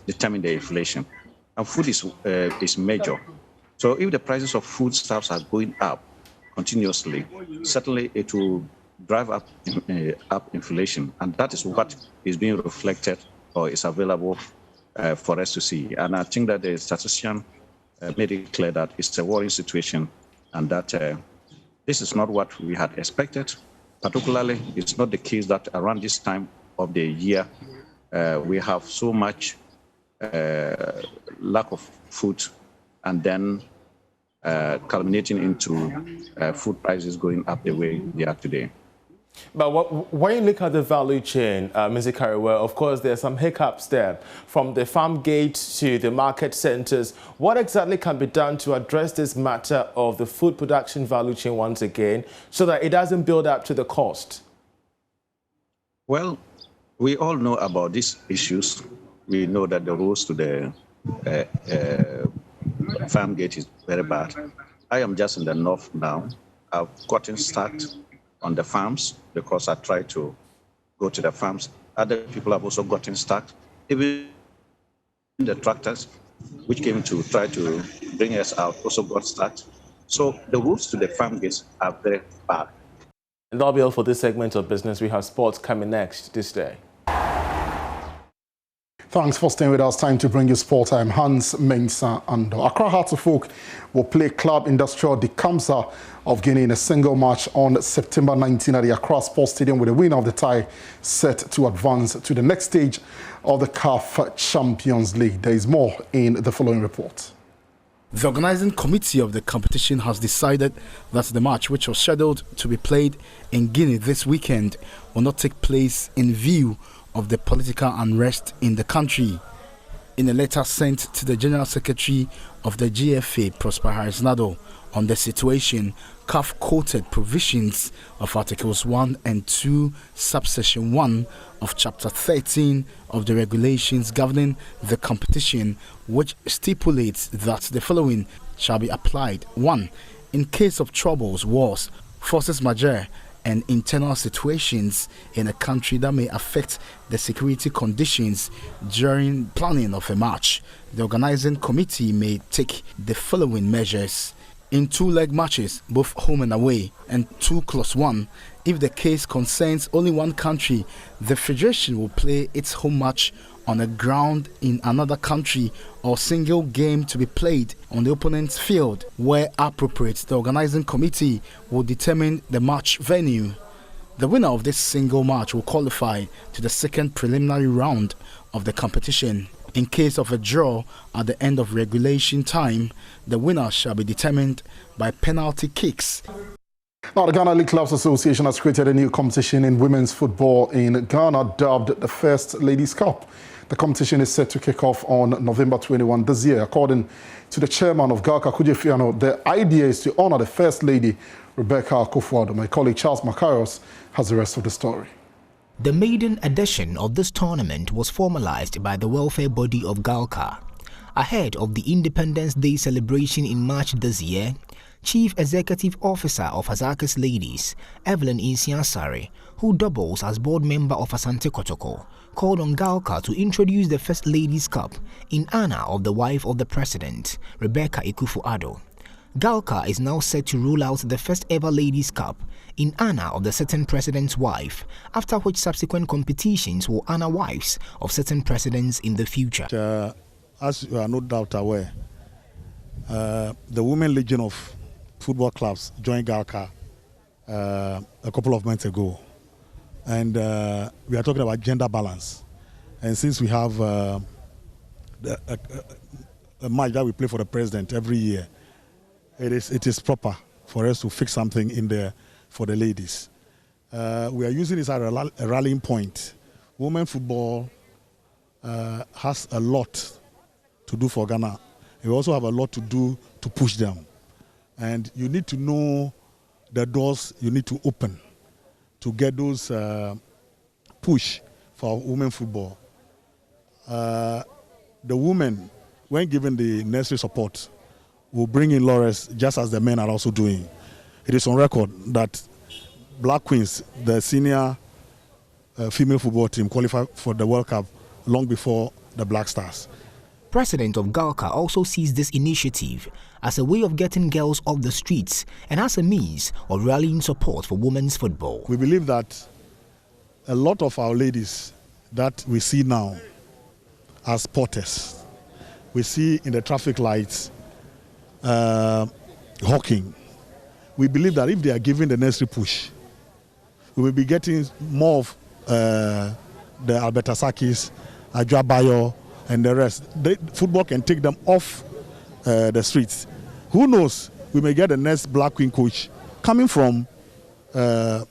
determine the inflation. And food is major. So if the prices of foodstuffs are going up continuously, certainly it will drive up inflation. And that is what is being reflected or is available for us to see. And I think that the statistician made it clear that it's a worrying situation and that this is not what we had expected. Particularly, it's not the case that around this time of the year, we have so much lack of food, and then culminating into food prices going up the way they are today. But when you look at the value chain, Mr. Kariwa, of course, there are some hiccups there. From the farm gate to the market centers, what exactly can be done to address this matter of the food production value chain once again, so that it doesn't build up to the cost? Well, we all know about these issues. We know that the roads to the farm gate is very bad. I am just in the north now. I've gotten stuck on the farms because I tried to go to the farms. Other people have also gotten stuck. Even the tractors, which came to try to bring us out, also got stuck. So the routes to the farm gates are very bad. And that'll be all for this segment of business. We have sports coming next this day. Thanks for staying with us. Time to bring you sport. I'm Hans Mensah Ando. Accra Hearts of Oak will play Club Industrial de Kamsa of Guinea in a single match on September 19 at the Accra Sports Stadium, with the winner of the tie set to advance to the next stage of the CAF Champions League. There is more in the following report. The organizing committee of the competition has decided that the match, which was scheduled to be played in Guinea this weekend, will not take place in view of the political unrest in the country. In a letter sent to the General Secretary of the GFA, Prosper Harris-Nado, on the situation, CAF quoted provisions of Articles 1 and 2, Subsection 1 of Chapter 13 of the regulations governing the competition, which stipulates that the following shall be applied. 1. In case of troubles, wars, forces majeure, and internal situations in a country that may affect the security conditions during planning of a match, the organizing committee may take the following measures. In 2-leg matches, both home and away, and 2+1, if the case concerns only one country, the federation will play its home match on a ground in another country, or single game to be played on the opponent's field. Where appropriate, the organizing committee will determine the match venue. The winner of this single match will qualify to the second preliminary round of the competition. In case of a draw at the end of regulation time, the winner shall be determined by penalty kicks. Now, the Ghana League Clubs Association has created a new competition in women's football in Ghana, dubbed the First Ladies Cup. The competition is set to kick off on November 21 this year. According to the chairman of Galka, Kujefiano, the idea is to honor the First Lady, Rebecca Akufo-Addo. My colleague Charles Macarius has the rest of the story. The maiden edition of this tournament was formalized by the welfare body of Galka. Ahead of the Independence Day celebration in March this year, Chief Executive Officer of Hazakis Ladies, Evelyn Insiansari, who doubles as board member of Asante Kotoko, called on Galka to introduce the First Ladies Cup in honor of the wife of the president, Rebecca Akufo-Addo. Galka is now set to roll out the first ever Ladies Cup in honor of the certain president's wife, after which subsequent competitions will honor wives of certain presidents in the future. As you are no doubt aware, the Women Legion of Football Clubs joined Galka a couple of months ago. And we are talking about gender balance. And since we have a match that we play for the president every year, it is proper for us to fix something in there for the ladies. We are using this as a rallying point. Women football has a lot to do for Ghana. We also have a lot to do to push them. And you need to know the doors you need to open to get those push for women football. The women, when given the necessary support, will bring in laurels just as the men are also doing. It is on record that Black Queens, the senior female football team, qualified for the World Cup long before the Black Stars. President of Galka also sees this initiative as a way of getting girls off the streets and as a means of rallying support for women's football. We believe that a lot of our ladies that we see now as porters, we see in the traffic lights, hawking. We believe that if they are given the necessary push, we will be getting more of the Alberta Sakis, Adwabayo, and the rest. Football can take them off the streets. Who knows? We may get the next Black Queen coach coming from the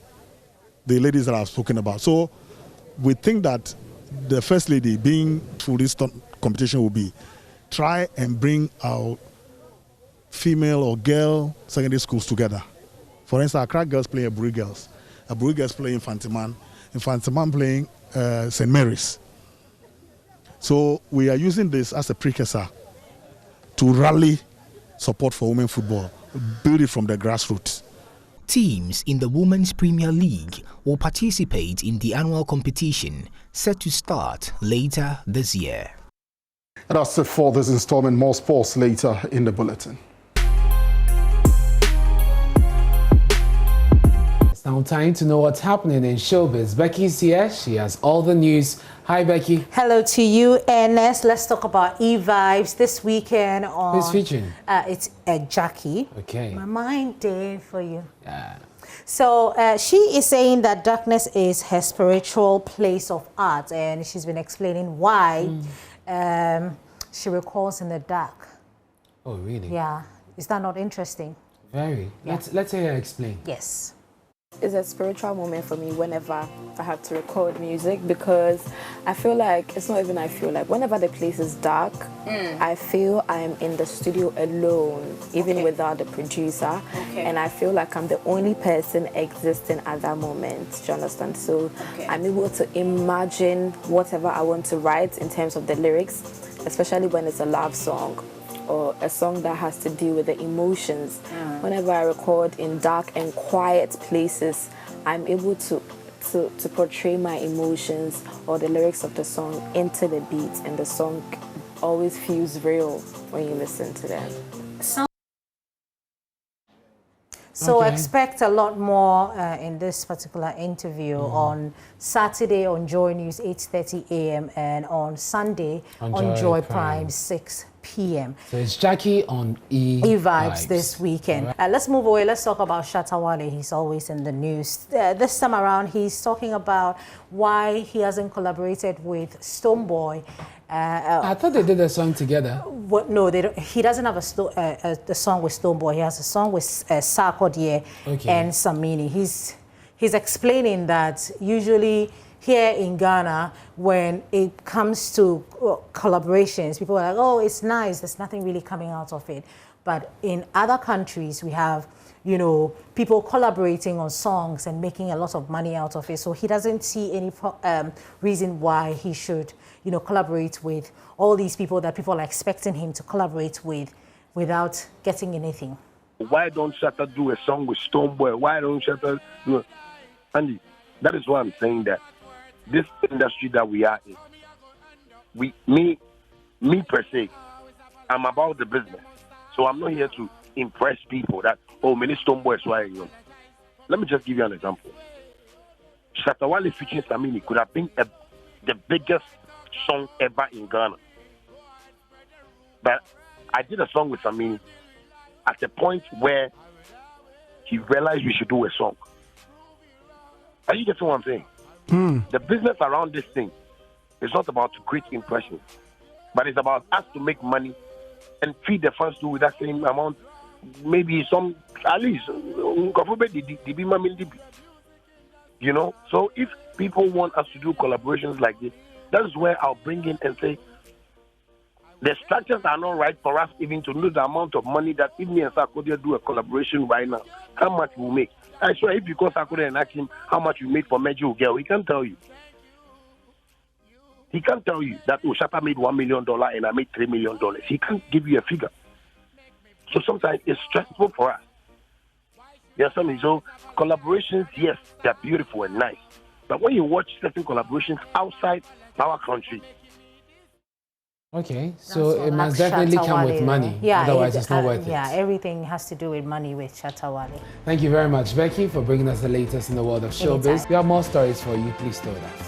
ladies that I've spoken about. So we think that the First Lady being through this competition will be try and bring our female or girl secondary schools together. For instance, Accra girls playing Aburi girls. Aburi girls playing Infantiman. Infantiman playing St. Mary's. So we are using this as a precursor to rally support for women football, build it from the grassroots. Teams in the Women's Premier League will participate in the annual competition set to start later this year. And that's it for this installment. More sports later in the bulletin. It's now time to know what's happening in showbiz. Becky's here. She has all the news. Hi, Becky. Hello to you, Ernest. Let's talk about E-Vibes this weekend on... Who's featuring? It's Jackie. Okay. My mind day for you. Yeah. So she is saying that darkness is her spiritual place of art, and she's been explaining why she recalls in the dark. Oh, really? Yeah. Is that not interesting? Very. Yeah. Let's hear her explain. Yes. It's a spiritual moment for me whenever I have to record music, because I feel like, it's not even I feel like, whenever the place is dark, I feel I'm in the studio alone, even without the producer. And I feel like I'm the only person existing at that moment. Do you understand? So I'm able to imagine whatever I want to write in terms of the lyrics, especially when it's a love song or a song that has to deal with the emotions. Whenever I record in dark and quiet places, I'm able to portray my emotions or the lyrics of the song into the beat, and the song always feels real when you listen to them. So expect a lot more in this particular interview on Saturday on Joy News 8:30 a.m. and on Sunday on Joy Prime 6 p.m. So it's Jackie on E-Vibes this weekend. Right. Let's move away. Let's talk about Shatawale. He's always in the news. This time around, he's talking about why he hasn't collaborated with Stonebwoy. I thought they did a song together. No, they don't. He doesn't have a song with Stonebwoy. He has a song with Sarkodie and Samini. He's explaining that usually here in Ghana, when it comes to collaborations, people are like, oh, it's nice, there's nothing really coming out of it. But in other countries, we have, you know, people collaborating on songs and making a lot of money out of it. So he doesn't see any reason why he should, you know, collaborate with all these people that people are expecting him to collaborate with without getting anything. Why don't Shatta do a song with Stonebwoy? Why don't Shatta do it? Andy, that is why I'm saying that this industry that we are in, me per se, I'm about the business. So I'm not here to impress people that, oh, many Stonebwoy is why, you know. Let me just give you an example. Shatta Wale featuring Samini could have been the biggest song ever in Ghana. But I did a song with Samini at a point where he realized we should do a song. Are you getting what I'm saying? The business around this thing is not about to create impressions, but it's about us to make money and feed the fans too with that same amount. Maybe some, at least, you know. So if people want us to do collaborations like this, that is where I'll bring in and say, the structures are not right for us even to know the amount of money that if me and Sarkodie do a collaboration right now, how much we'll make. I swear, if you call Sarkodie and ask him how much you made for Major Girl, he can't tell you. He can't tell you that, oh, Shatta made $1 million and I made $3 million. He can't give you a figure. So sometimes it's stressful for us. Yes, I mean, so collaborations, yes, they're beautiful and nice. But when you watch certain collaborations outside our country, okay, so it must definitely come with money. Yeah, otherwise it's not worth it. Yeah, everything has to do with money with Shatta Wale. Thank you very much, Becky, for bringing us the latest in the world of showbiz. Anytime. We have more stories for you. Please stay with us.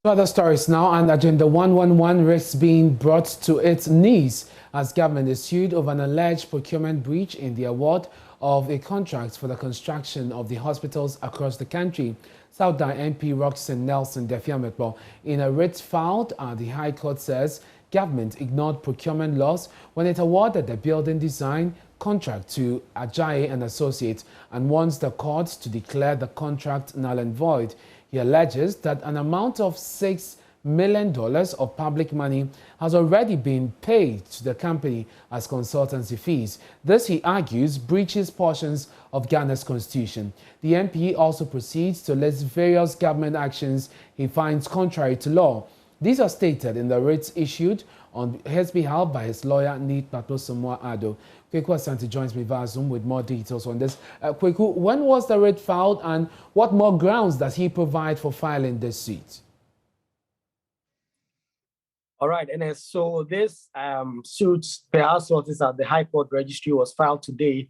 Other stories now, and Agenda 111 risks being brought to its knees as government is sued over an alleged procurement breach in the award of a contract for the construction of the hospitals across the country. South Down MP Roxanne Nelson Defiametbo, in a writ filed at the High Court, says government ignored procurement laws when it awarded the building design contract to Ajayi and Associates and wants the courts to declare the contract null and void. He alleges that an amount of $6 million of public money has already been paid to the company as consultancy fees. This, he argues, breaches portions of Ghana's constitution. The MP also proceeds to list various government actions he finds contrary to law. These are stated in the writs issued on his behalf by his lawyer, Neat Patosomwa Ado. Kweku Asante joins me via Zoom with more details on this. Kweku, when was the writ filed and what more grounds does he provide for filing this suit? All right, and so this suit, per our sources at the High Court Registry, was filed today.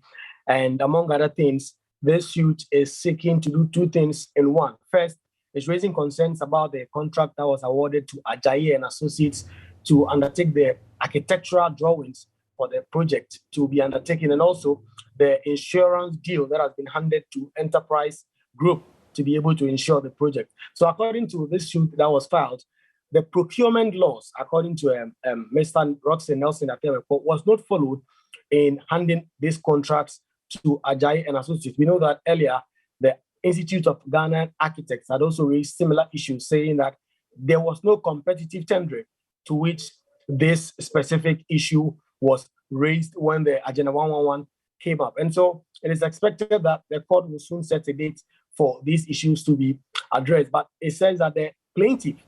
And among other things, this suit is seeking to do two things in one. First, it's raising concerns about the contract that was awarded to Ajayi and Associates to undertake the architectural drawings for the project to be undertaken, and also the insurance deal that has been handed to Enterprise Group to be able to insure the project. So according to this suit that was filed, the procurement laws, according to Mr. Roxanne Nelson was not followed in handing these contracts to Ajayi and Associates. We know that earlier, the Institute of Ghana Architects had also raised similar issues, saying that there was no competitive tendering, to which this specific issue was raised when the Agenda 111 came up. And so it is expected that the court will soon set a date for these issues to be addressed. But it says that the plaintiff,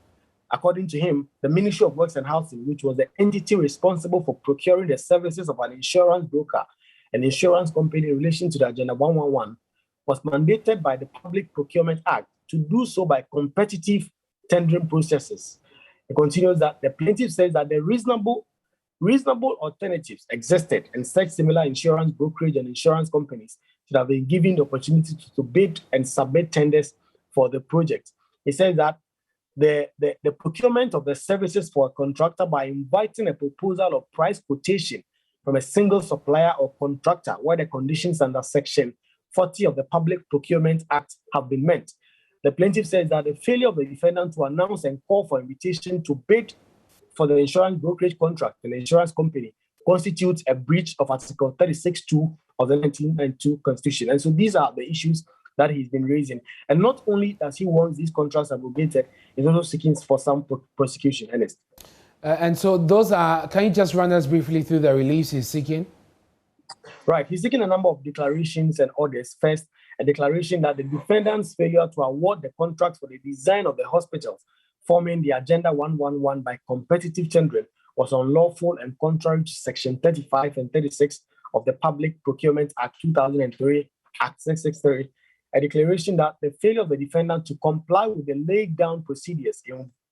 according to him, the Ministry of Works and Housing, which was the entity responsible for procuring the services of an insurance broker and insurance company in relation to the Agenda 111, was mandated by the Public Procurement Act to do so by competitive tendering processes. It continues that the plaintiff says that the reasonable alternatives existed, and such similar insurance brokerage and insurance companies should have been given the opportunity to bid and submit tenders for the project. He says that the procurement of the services for a contractor by inviting a proposal of price quotation from a single supplier or contractor where the conditions under Section 40 of the Public Procurement Act have been met. The plaintiff says that the failure of the defendant to announce and call for invitation to bid for the insurance brokerage contract and the insurance company constitutes a breach of Article 36(2) of the 1992 Constitution. And so these are the issues that he's been raising. And not only does he want these contracts abrogated, he's also seeking for some prosecution. Ernest. And so those are, can you just run us briefly through the reliefs he's seeking? Right, he's seeking a number of declarations and orders. First, a declaration that the defendant's failure to award the contract for the design of the hospitals forming the Agenda 111 by competitive tendering was unlawful and contrary to Section 35 and 36 of the Public Procurement Act 2003, Act 663, a declaration that the failure of the defendant to comply with the laid down procedures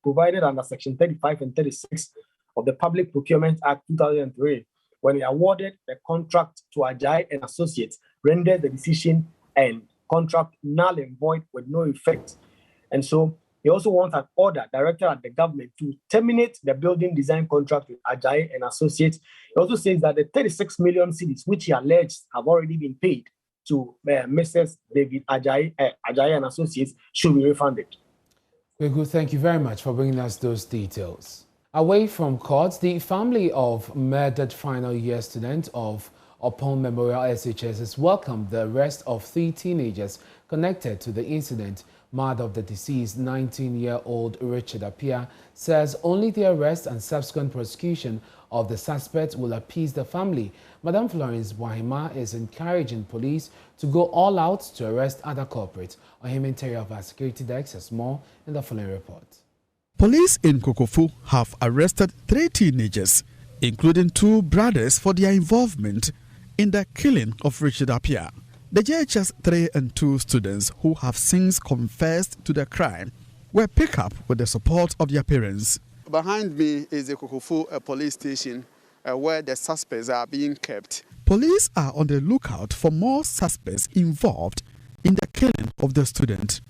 provided under Section 35 and 36 of the Public Procurement Act 2003, when he awarded the contract to Ajayi and Associates, rendered the decision and contract null and void with no effect. And so he also wants an order directed at the government to terminate the building design contract with Ajayi and Associates. He also says that the 36 million cedis, which he alleged have already been paid to Mrs. David Ajayi and Associates, should be refunded. Very good. Thank you very much for bringing us those details. Away from court, the family of murdered final year student of Upon Memorial SHS has welcomed the arrest of 3 teenagers connected to the incident. Mother of the deceased 19-year-old Richard Appiah says only the arrest and subsequent prosecution of the suspect will appease the family. Madam Florence Wahima is encouraging police to go all out to arrest other culprits. Ohim Interior of our security desk has more in the following report. Police in Kokofu have arrested 3 teenagers, including 2 brothers, for their involvement in the killing of Richard Appiah. The JHS 3 and 2 students, who have since confessed to the crime, were picked up with the support of their parents. Behind me is the Kokofu police station where the suspects are being kept. Police are on the lookout for more suspects involved in the killing of the student.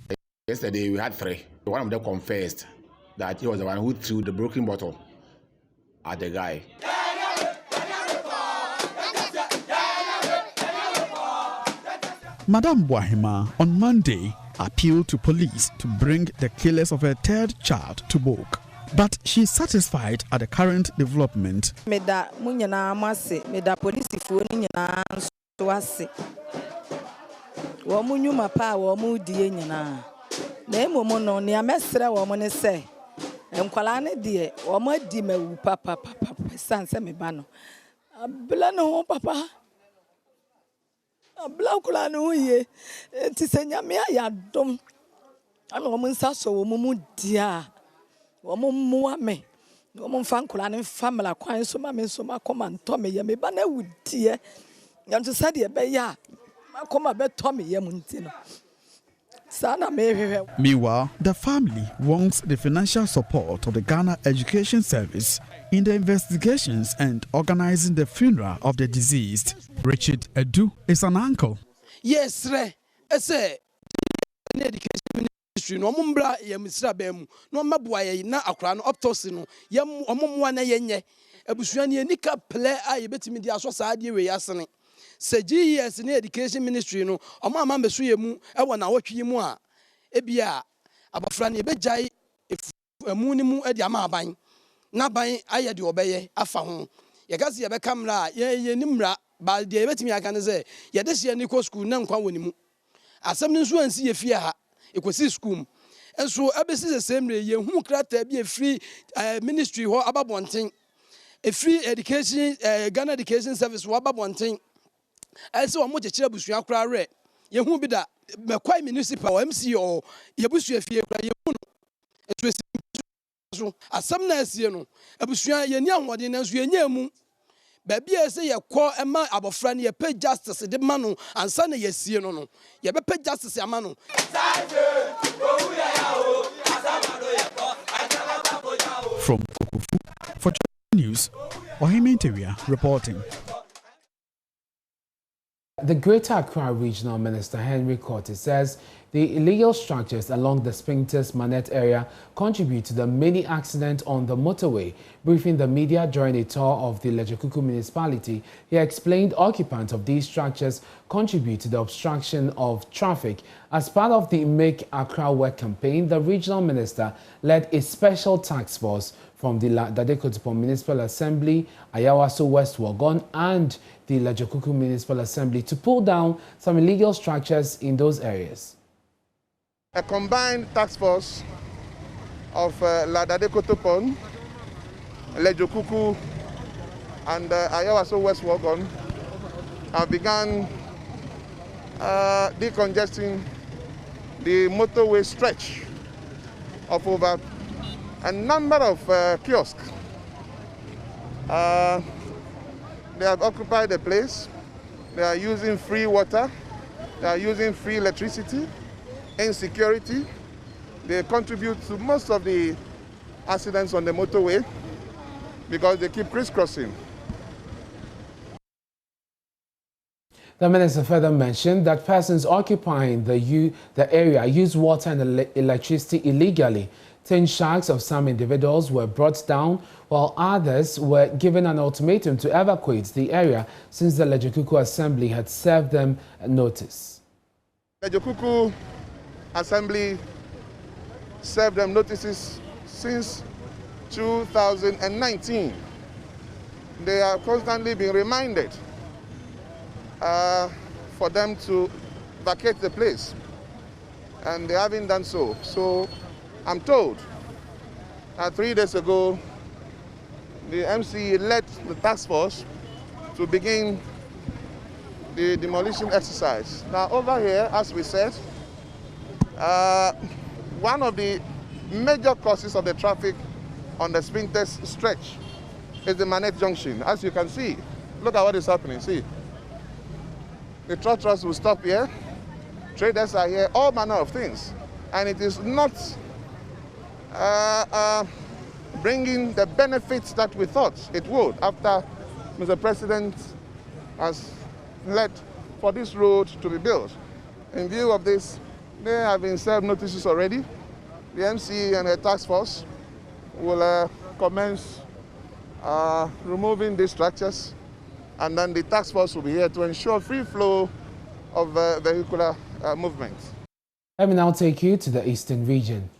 Yesterday we had 3. One of them confessed that he was the one who threw the broken bottle at the guy. Madam Wahima on Monday appealed to police to bring the killers of her 3rd child to book. But she's satisfied at the current development. Meda police papa. Blackula no ye, Tisanyamia Yadom. I know woman sasso, woman dear, woman muame, woman fankulan and family, quite so mammy, so my command Tommy, Yami Banner would dear. Yan to Sadia Beya, my comma bet Tommy Yamuntino. Sana Mary. Meanwhile, the family wants the financial support of the Ghana Education Service in the investigations and organizing the funeral of the deceased. Richard Edu is an uncle. Yes, re. Ese education ministry no mumbra ye misra bemu no maboaye na akra no optosi no yem omomwa na yenye abusua ne nika ple a ye betimi di aso saade we yasene. Seji yes ne education ministry no omama meso ye mu e wona wotwe mu a ebia abafra ne begtai emu ni mu e di amaban na ban aye de obeye afa ho ye gase ye be kamra ye nimra ba de betimi aka ne ze ye de se ni ko school na nkwa woni mu asem ni so ansi ye fie ha ekosi school enso abesi the same re ye hu krata bi e free ministry ho ababonten a free education Ghana Education Service ho ababonten ese wo mo chechira busua kra re ye hu bi da mekwai municipal MCO ye busua fie kra ye hu no so asem na asie no abusua ye ni anwode na so ye nyamu baby say ye call ema abofra ne ye pay justice de ma no ansa na ye sie no no ye be pay justice ama no. From Kokofu, for News, Ohim Interior reporting. The Greater Accra Regional Minister Henry Cortes says the illegal structures along the Spintex Manette area contribute to the many accidents on the motorway. Briefing the media during a tour of the Lejokuku municipality, he explained occupants of these structures contribute to the obstruction of traffic. As part of the Make Accra Work campaign, the regional minister led a special task force from the Dadekotopon Municipal Assembly, Ayawaso West Wagon, and the Lajokuku Municipal Assembly to pull down some illegal structures in those areas. A combined task force of Dadekotopon, Lajokuku, and Ayawaso West Wagon have begun decongesting the motorway stretch of over a number of kiosks. They have occupied the place. They are using free water. They are using free electricity, insecurity. They contribute to most of the accidents on the motorway because they keep crisscrossing. The minister further mentioned that persons occupying the area use water and electricity illegally. 10 shacks of some individuals were brought down, while others were given an ultimatum to evacuate the area since the Lajokuku Assembly had served them a notice. The Lajokuku Assembly served them notices since 2019. They are constantly being reminded for them to vacate the place, and they haven't done so. So I'm told that 3 days ago, the MC led the task force to begin the demolition exercise. Now over here, as we said, one of the major causes of the traffic on the Spintex stretch is the Manette Junction. As you can see, look at what is happening, see. The trucks will stop here, traders are here, all manner of things. And it is not bringing the benefits that we thought it would after Mr. President has led for this road to be built. In view of this, they have been served notices already. The MC and the task force will commence removing these structures, and then the task force will be here to ensure free flow of vehicular movement. Let me now take you to the eastern region.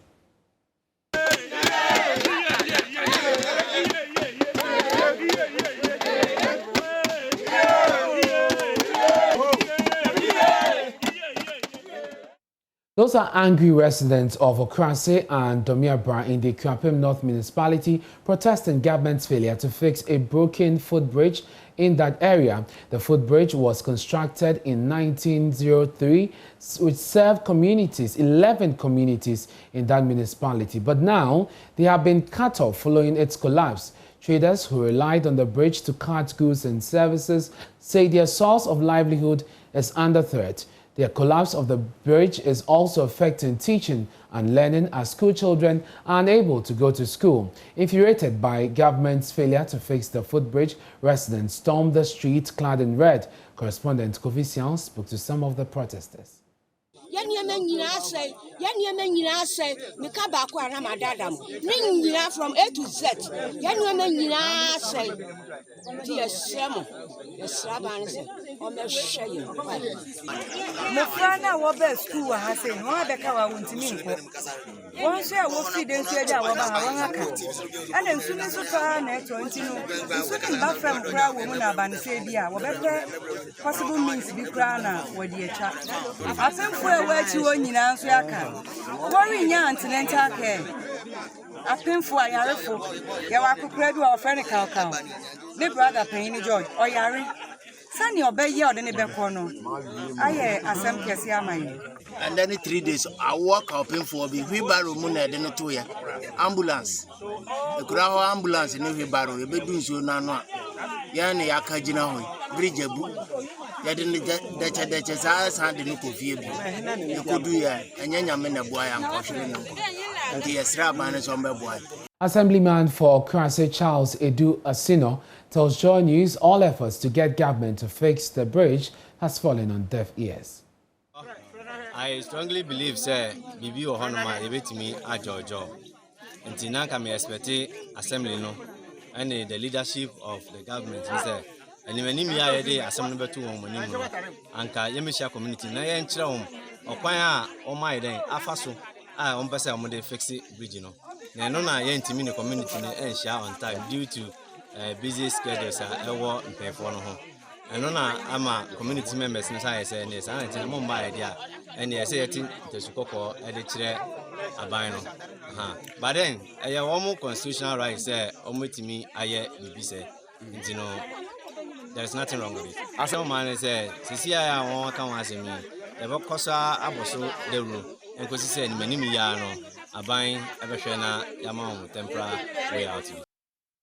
Those are angry residents of Okrase and Domiabra in the Krampim North Municipality protesting government's failure to fix a broken footbridge in that area. The footbridge was constructed in 1903, which served communities, 11 communities in that municipality. But now they have been cut off following its collapse. Traders who relied on the bridge to cart goods and services say their source of livelihood is under threat. The collapse of the bridge is also affecting teaching and learning as school children are unable to go to school. Infuriated by government's failure to fix the footbridge, residents stormed the street clad in red. Correspondent Kofi Sian spoke to some of the protesters. From A to Z. Mufana wabe school wa hase no beka wa wontimi nko won so e wo feed nso e dia wo ba ha won aka ana nsu ni so fa na 20 no nsu ni ba fam kra wo mu na ba ne se bia wo be possible means bi kra na wo di etwa asemfo e wa chi wo nyina nso aka wo ri nya antinental care apemfo ayarefo ye wa kokra bi wa friend kan me brother Penny George oyare Sani obeye odene beko no aye asem kese amaye. And then 3 days I walk up in for be wheelbarrow mu na de no to ya ambulance e kura ho ambulance ne wheelbarrow e bedu nso na no ya ne yakagina ho bridge abu ya de ne deche sa de no kofie bi e kodu ya anyanya me na boa ya nkohwere no nti yesra ba ne so mbeboa. Assemblyman for Okrase Charles Edu Asino tells Joy News all efforts to get government to fix the bridge has fallen on deaf ears. I strongly believe, sir, Bibi or Honoma, me a Jojo. And Tinaka may expect assembly no, and the leadership of the government, sir. And even in the assembly to one, and Yemisha community, Nayan Chrom, or Quaya, or my day, Afaso, I on Passa on the fix it, regional. Na no na yɛntimi ne community ne share on time due to busy schedules ɛwɔ mpɛfo no ho. Ɛno na ama community members no say say ne saa nti mo mba idea ɛne ɛsɛ yɛti tesukɔkɔ ɛde kyerɛ aban no. But then ɛyɛ wɔn constitutional right sɛ wɔn timi ayɛ bibi sɛ nti no there is nothing wrong with it. Asɛm man say sisi a wɔn ka wɔn asɛm yi ɛbɛkɔ so abɔso dawuro nkosi sɛ nimanim ya no aban ɛbɛhwɛ na yama wɔn temporary way out.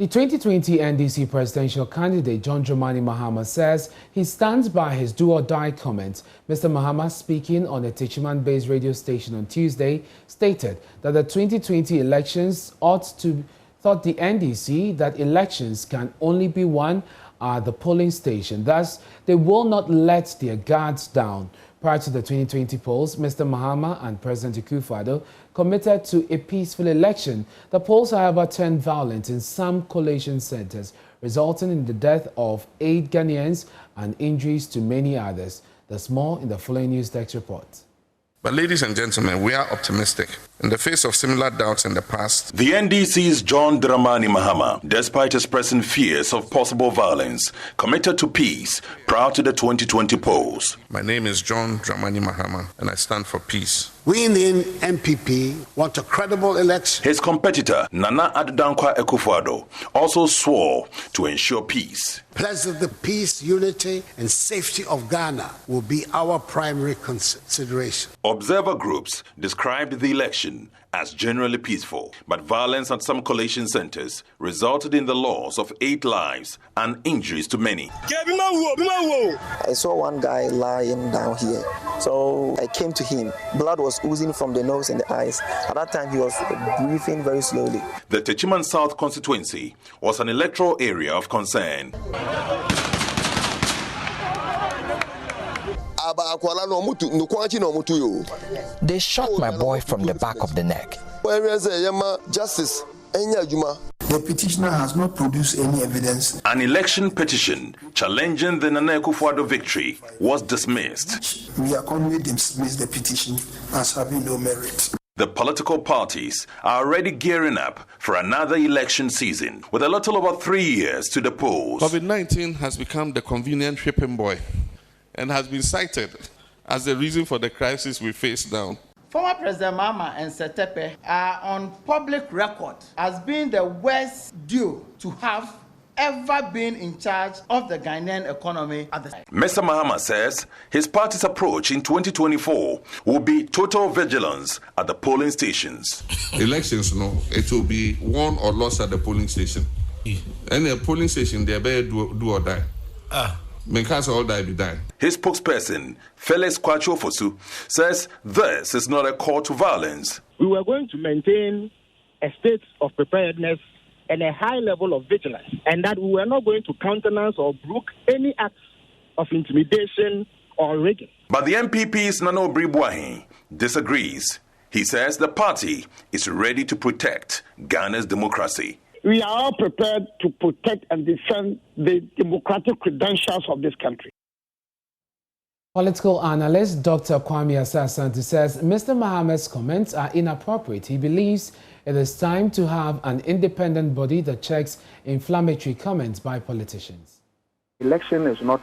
The 2020 NDC presidential candidate John Dramani Mahama says he stands by his do-or-die comment. Mr. Mahama, speaking on a Techiman-based radio station on Tuesday, stated that the 2020 elections thought the NDC that elections can only be won at the polling station. Thus, they will not let their guards down. Prior to the 2020 polls, Mr. Mahama and President Akufo-Addo committed to a peaceful election. The polls, however, turned violent in some collation centers, resulting in the death of 8 Ghanaians and injuries to many others. There's more in the following News Desk report. But ladies and gentlemen, we are optimistic. In the face of similar doubts in the past, the NDC's John Dramani Mahama, despite expressing fears of possible violence, committed to peace prior to the 2020 polls. My name is John Dramani Mahama, and I stand for peace. We in the MPP want a credible election. His competitor, Nana Addo Dankwa Akufo-Addo, also swore to ensure peace. Pledge of the peace, unity, and safety of Ghana will be our primary consideration. Observer groups described the election as generally peaceful, but violence at some collation centers resulted in the loss of 8 lives and injuries to many. I saw one guy lying down here, so I came to him. Blood was oozing from the nose and the eyes. At that time, he was breathing very slowly. The Techiman South constituency was an electoral area of concern. They shot my boy from the back of the neck. The petitioner has not produced any evidence. An election petition challenging the Nana Akufo-Addo victory was dismissed. We accordingly dismiss the petition as having no merit. The political parties are already gearing up for another election season, with a little over 3 years to the polls. COVID-19 has become the convenient whipping boy and has been cited as the reason for the crisis we face now. Former President Mahama and Setepe are on public record as being the worst duo to have ever been in charge of the Ghanaian economy at the time. Mr. Mahama says his party's approach in 2024 will be total vigilance at the polling stations. Elections, it will be won or lost at the polling station. And the polling station, they better do or die. Because all die be done. His spokesperson, Felix Kwachofosu, says this is not a call to violence. We were going to maintain a state of preparedness and a high level of vigilance, and that we were not going to countenance or brook any acts of intimidation or rigging. But the MPP's Nana Obribwahi disagrees. He says the party is ready to protect Ghana's democracy. We are all prepared to protect and defend the democratic credentials of this country. Political analyst Dr. Kwame Asah-Asante says Mr. Mahama's comments are inappropriate. He believes it is time to have an independent body that checks inflammatory comments by politicians. Election is not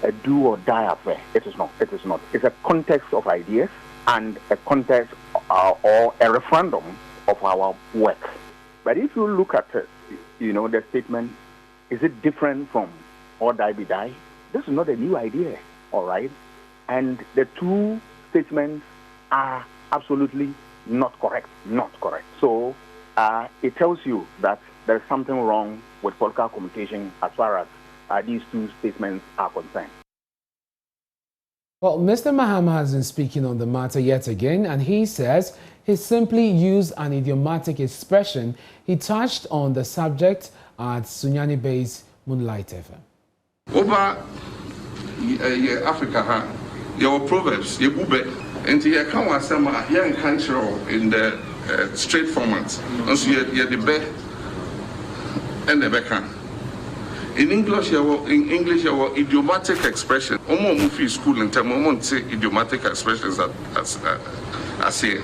a do or die affair. It is not. It is not. It's a context of ideas and a context or a referendum of our work. But if you look at it, the statement, is it different from or die be die? This is not a new idea, all right? And the two statements are absolutely not correct. So it tells you that there's something wrong with political communication as far as these two statements are concerned. Well, Mr. Mahama has been speaking on the matter yet again, and he says he simply used an idiomatic expression. He touched on the subject at Sunyani Bay's Moonlight FM. Over Africa, your proverbs, your bube, and you can't want some young country in the straight format. And so you're the best and the becker. In English, your idiomatic expression. Omo school in terms say idiomatic expressions as here.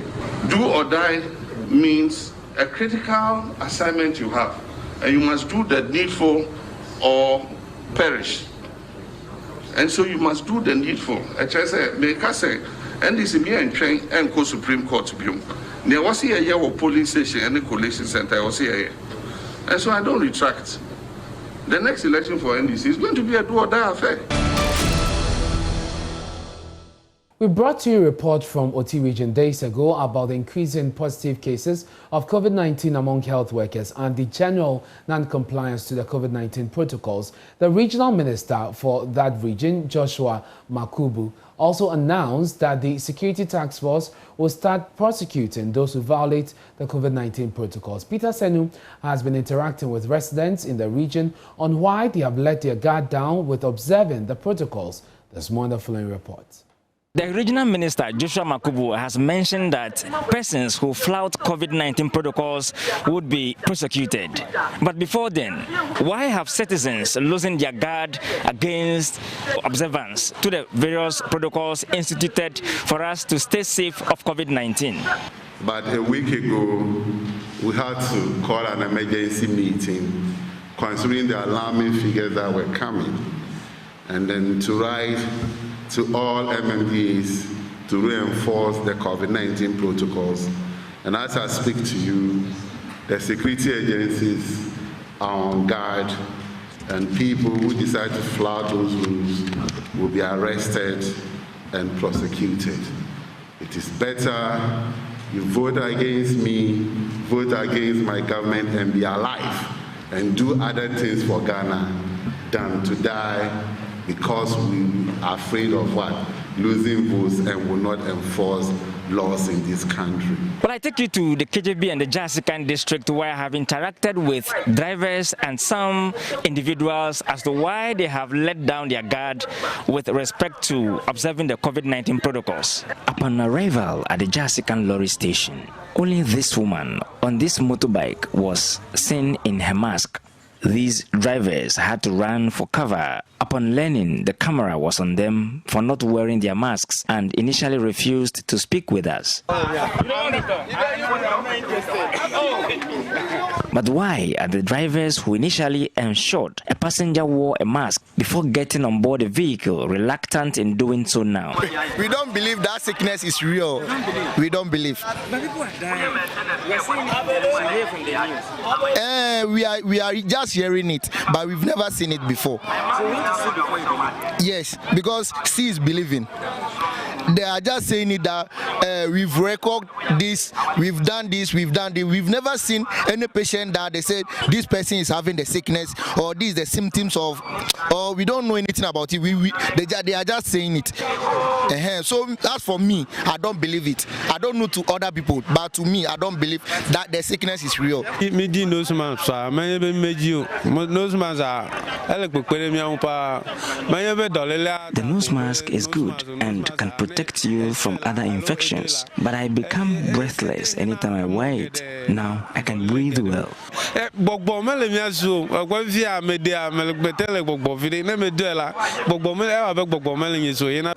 Do or die means a critical assignment you have, and you must do the needful or perish. And so you must do the needful. I say, make us say, and this is me and train and go Supreme Court to be. There was a year of polling station and the collation center was here. And so I don't retract. The next election for NDC is going to be a do or die affair. We brought to you a report from OT region days ago about the increase in positive cases of COVID-19 among health workers and the general non-compliance to the COVID-19 protocols. The regional minister for that region, Joshua Makubu, also announced that the security task force will start prosecuting those who violate the COVID-19 protocols. Peter Senu has been interacting with residents in the region on why they have let their guard down with observing the protocols. There's more in the following report. The regional minister, Joshua Makubu, has mentioned that persons who flout COVID-19 protocols would be prosecuted. But before then, why have citizens loosened their guard against observance to the various protocols instituted for us to stay safe of COVID-19? But a week ago, we had to call an emergency meeting considering the alarming figures that were coming, and then to write to all MMDAs to reinforce the COVID-19 protocols. And as I speak to you, the security agencies are on guard, and people who decide to flout those rules will be arrested and prosecuted. It is better you vote against me, vote against my government, and be alive and do other things for Ghana than to die because we are afraid of what? Losing votes and will not enforce laws in this country. Well, I take you to the KJB and the Jasikan district where I have interacted with drivers and some individuals as to why they have let down their guard with respect to observing the COVID-19 protocols. Upon arrival at the Jasikan lorry station, only this woman on this motorbike was seen in her mask. These drivers had to run for cover upon learning the camera was on them for not wearing their masks and initially refused to speak with us. But why are the drivers who initially ensured a passenger wore a mask before getting on board the vehicle reluctant in doing so now? We don't believe that sickness is real. We don't believe. But people are dying. We're seeing it here from the news. We are just hearing it, but we've never seen it before. So you want to see before you believe? Yes, because see is believing. They are just saying it that we've recorded this, we've done this, we've done this. We've never seen any patient that they said this person is having the sickness or these the symptoms of, or we don't know anything about it. They are just saying it. So as for me, I don't believe it. I don't know to other people, but to me, I don't believe that the sickness is real. The nose mask is good and can protect you from other infections, but I become breathless anytime I wear it. Now I can breathe well.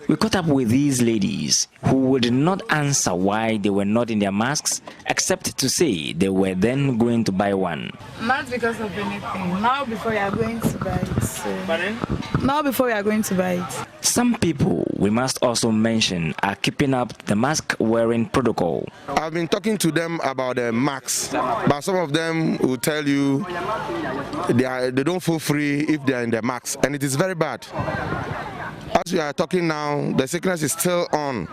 We caught up with these ladies who would not answer why they were not in their masks, except to say they were then going to buy one. Not because of anything. Now before you are going to buy it. Now before you are going to buy it. Some people, we must also mention, are keeping up the mask wearing protocol. I've been talking to them about the masks, but some of them will tell you they don't feel free if they are in the mask, and it is very bad. As we are talking now, the sickness is still on.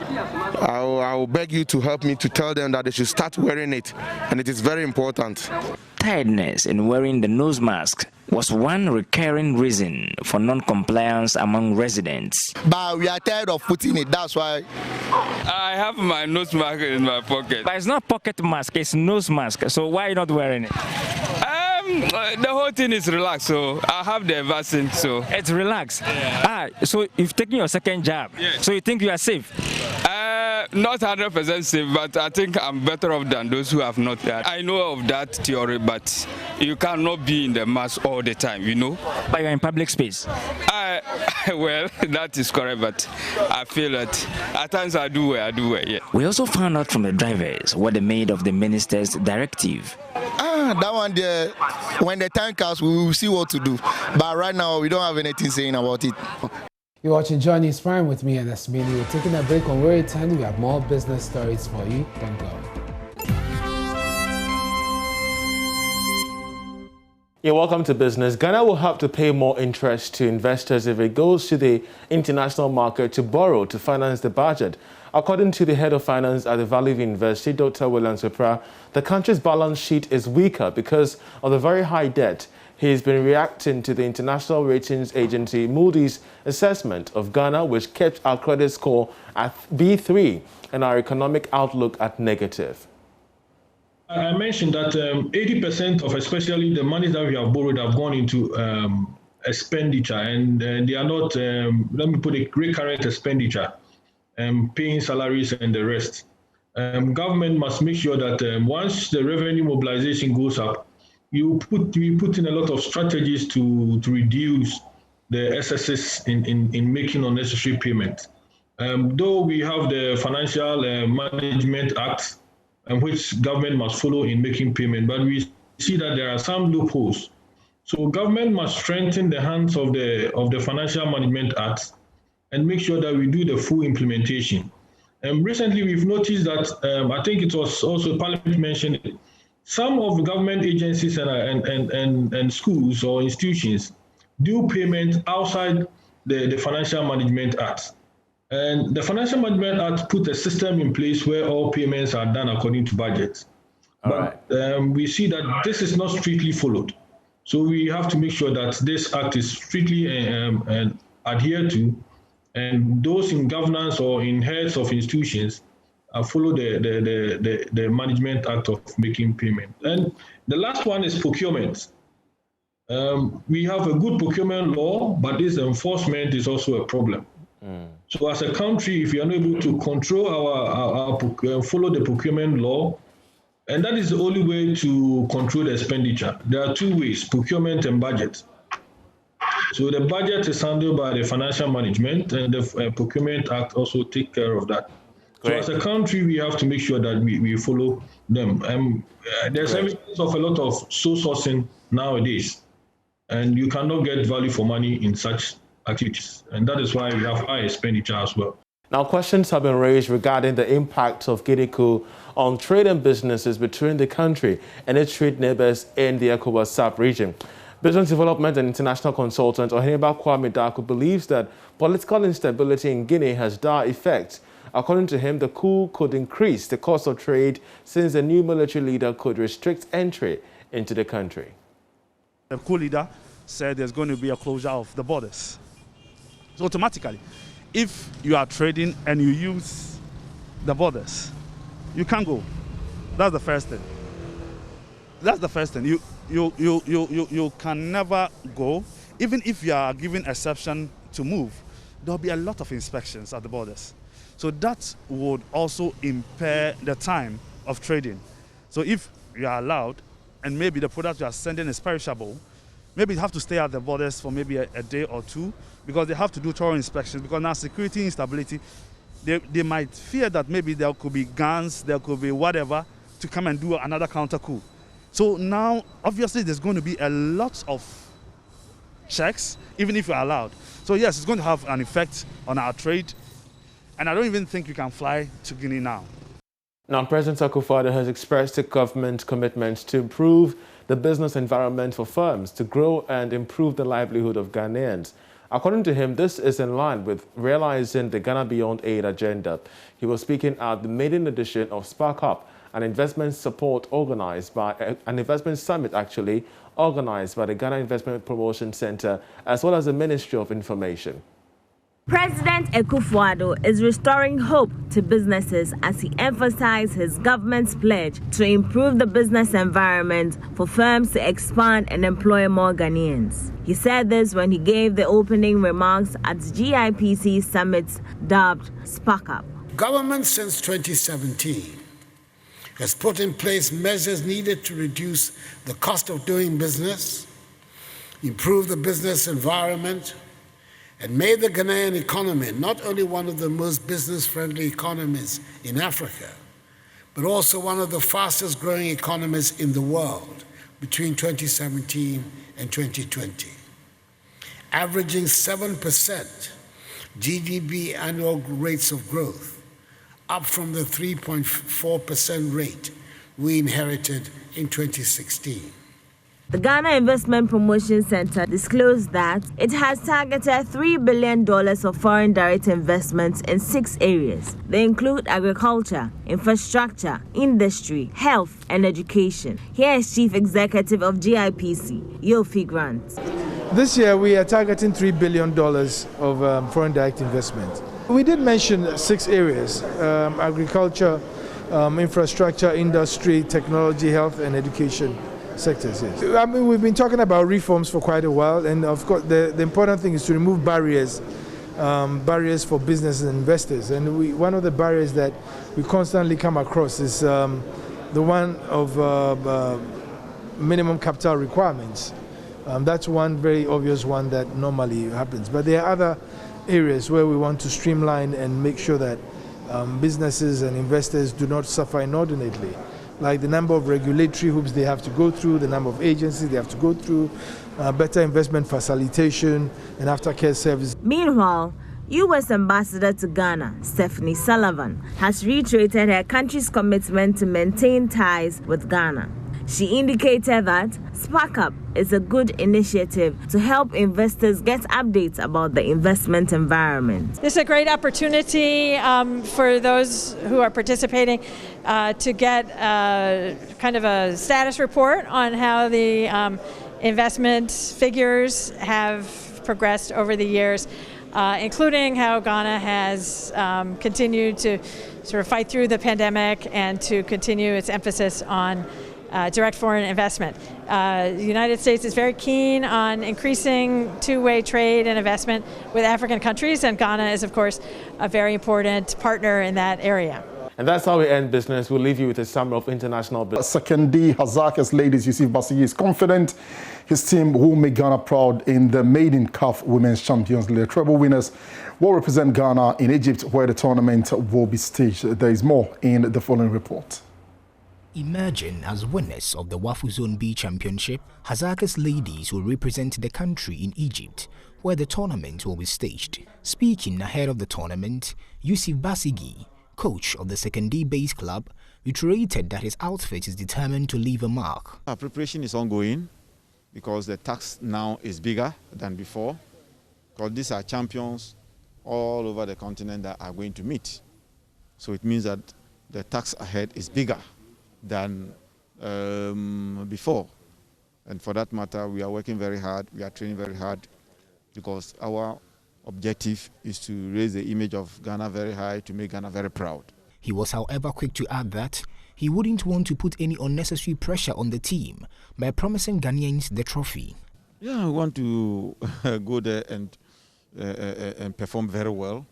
I will beg you to help me to tell them that they should start wearing it, and it is very important. Tiredness in wearing the nose mask was one recurring reason for non-compliance among residents. But we are tired of putting it, that's why. I have my nose mask in my pocket. But it's not pocket mask, it's nose mask, so why are you not wearing it? The whole thing is relaxed, so I have the vaccine, so. It's relaxed? Yeah. So you've taken your second jab, yes. So you think you are safe? Not 100% safe, but I think I'm better off than those who have not that. I know of that theory, but you cannot be in the mass all the time, you know. But you're in public space. Well, that is correct, but I feel that at times I do it, yeah. We also found out from the drivers what they made of the minister's directive. That one there, when the time comes, we will see what to do. But right now, we don't have anything saying about it. You're watching Johnny's Prime with me and Asmini. We're taking a break. On Worry Time, we have more business stories for you. Don't go. Yeah, welcome to business. Ghana will have to pay more interest to investors if it goes to the international market to borrow to finance the budget. According to the head of finance at the Valley University, Dr. William Supra, the country's balance sheet is weaker because of the very high debt. He's been reacting to the international ratings agency Moody's assessment of Ghana, which kept our credit score at B3 and our economic outlook at negative. I mentioned that 80% of especially the money that we have borrowed have gone into expenditure, and they are not, let me put it, recurrent expenditure, paying salaries and the rest. Government must make sure that once the revenue mobilization goes up, we put in a lot of strategies to reduce the excesses in making unnecessary payments. Though we have the Financial Management Act, which government must follow in making payment, but we see that there are some loopholes. So government must strengthen the hands of the Financial Management Act and make sure that we do the full implementation. Recently, we've noticed that, I think it was also Parliament mentioned it, some of the government agencies and schools or institutions do payment outside the Financial Management Act. And the Financial Management Act put a system in place where all payments are done according to budget. But we see that this is not strictly followed. So we have to make sure that this act is strictly adhered to, and those in governance or in heads of institutions follow the Management Act of making payment. And the last one is procurement. We have a good procurement law, but this enforcement is also a problem. So as a country, if you are not able to control follow the procurement law, and that is the only way to control the expenditure. There are two ways, procurement and budget. So the budget is handled by the Financial Management, and the Procurement Act also take care of that. Great. So as a country, we have to make sure that we follow them. There's evidence of a lot of sole sourcing nowadays, and you cannot get value for money in such activities, and that is why we have high expenditure as well. Now, questions have been raised regarding the impact of Guinea-Coup on trade and businesses between the country and its trade neighbors in the ECOWAS sub-region. Business Development and International Consultant Oheniba Kwame Daku believes that political instability in Guinea has dire effects. According to him, the coup could increase the cost of trade since the new military leader could restrict entry into the country. The coup leader said there's going to be a closure of the borders. So automatically, if you are trading and you use the borders, you can't go. That's the first thing. That's the first thing. You can never go. Even if you are given exception to move, there'll be a lot of inspections at the borders. So that would also impair the time of trading. So if you are allowed, and maybe the product you are sending is perishable, maybe you have to stay at the borders for maybe a day or two, because they have to do thorough inspections, because now security instability, they might fear that maybe there could be guns, there could be whatever, to come and do another counter coup. So now, obviously, there's going to be a lot of checks, even if you're allowed. So yes, it's going to have an effect on our trade, and I don't even think you can fly to Guinea now. Now, President Akufo-Addo has expressed the government's commitment to improve the business environment for firms to grow and improve the livelihood of Ghanaians. According to him, this is in line with realizing the Ghana Beyond Aid agenda. He was speaking at the maiden edition of Spark Up, an investment support organized by an investment summit organized by the Ghana Investment Promotion Center as well as the Ministry of Information. President Akufo-Addo is restoring hope to businesses as he emphasized his government's pledge to improve the business environment for firms to expand and employ more Ghanaians. He said this when he gave the opening remarks at GIPC Summit dubbed Spark Up. Government since 2017 has put in place measures needed to reduce the cost of doing business, improve the business environment, and made the Ghanaian economy not only one of the most business-friendly economies in Africa, but also one of the fastest growing economies in the world between 2017 and 2020, averaging 7% GDP annual rates of growth, up from the 3.4% rate we inherited in 2016. The Ghana Investment Promotion Center disclosed that it has targeted $3 billion of foreign direct investments in 6 areas. They include agriculture, infrastructure, industry, health, and education. Here is Chief Executive of GIPC, Yofi Grant. This year we are targeting $3 billion of foreign direct investment. We did mention 6 areas: agriculture, infrastructure, industry, technology, health, and education sectors. Yes. I mean, we've been talking about reforms for quite a while, and of course the important thing is to remove barriers for business and investors. And one of the barriers that we constantly come across is the one of minimum capital requirements. That's one very obvious one that normally happens. But there are other areas where we want to streamline and make sure that businesses and investors do not suffer inordinately, like the number of regulatory hoops they have to go through, the number of agencies they have to go through, better investment facilitation, and aftercare services. Meanwhile, U.S. Ambassador to Ghana, Stephanie Sullivan, has reiterated her country's commitment to maintain ties with Ghana. She indicated that Spark Up is a good initiative to help investors get updates about the investment environment. This is a great opportunity for those who are participating to get kind of a status report on how the investment figures have progressed over the years, including how Ghana has continued to sort of fight through the pandemic and to continue its emphasis on direct foreign investment. The United States is very keen on increasing two-way trade and investment with African countries, and Ghana is, of course, a very important partner in that area. And that's how we end business. We'll leave you with a summary of international business. Secondly, Hazaka's ladies, Yusuf Basigi, is confident his team will make Ghana proud in the Maiden CAF Women's Champions League. Treble winners will represent Ghana in Egypt, where the tournament will be staged. There is more in the following report. Emerging as winners of the WAFU Zone B Championship, Hazaka's ladies will represent the country in Egypt, where the tournament will be staged. Speaking ahead of the tournament, Yusuf Basigi, coach of the Second-D base club, reiterated that his outfit is determined to leave a mark. Our preparation is ongoing because the task now is bigger than before, because these are champions all over the continent that are going to meet. So it means that the task ahead is bigger than before. And for that matter, we are working very hard, we are training very hard, because our objective is to raise the image of Ghana very high, to make Ghana very proud. He was, however, quick to add that he wouldn't want to put any unnecessary pressure on the team by promising Ghanaians the trophy. Yeah, we want to go there and perform very well,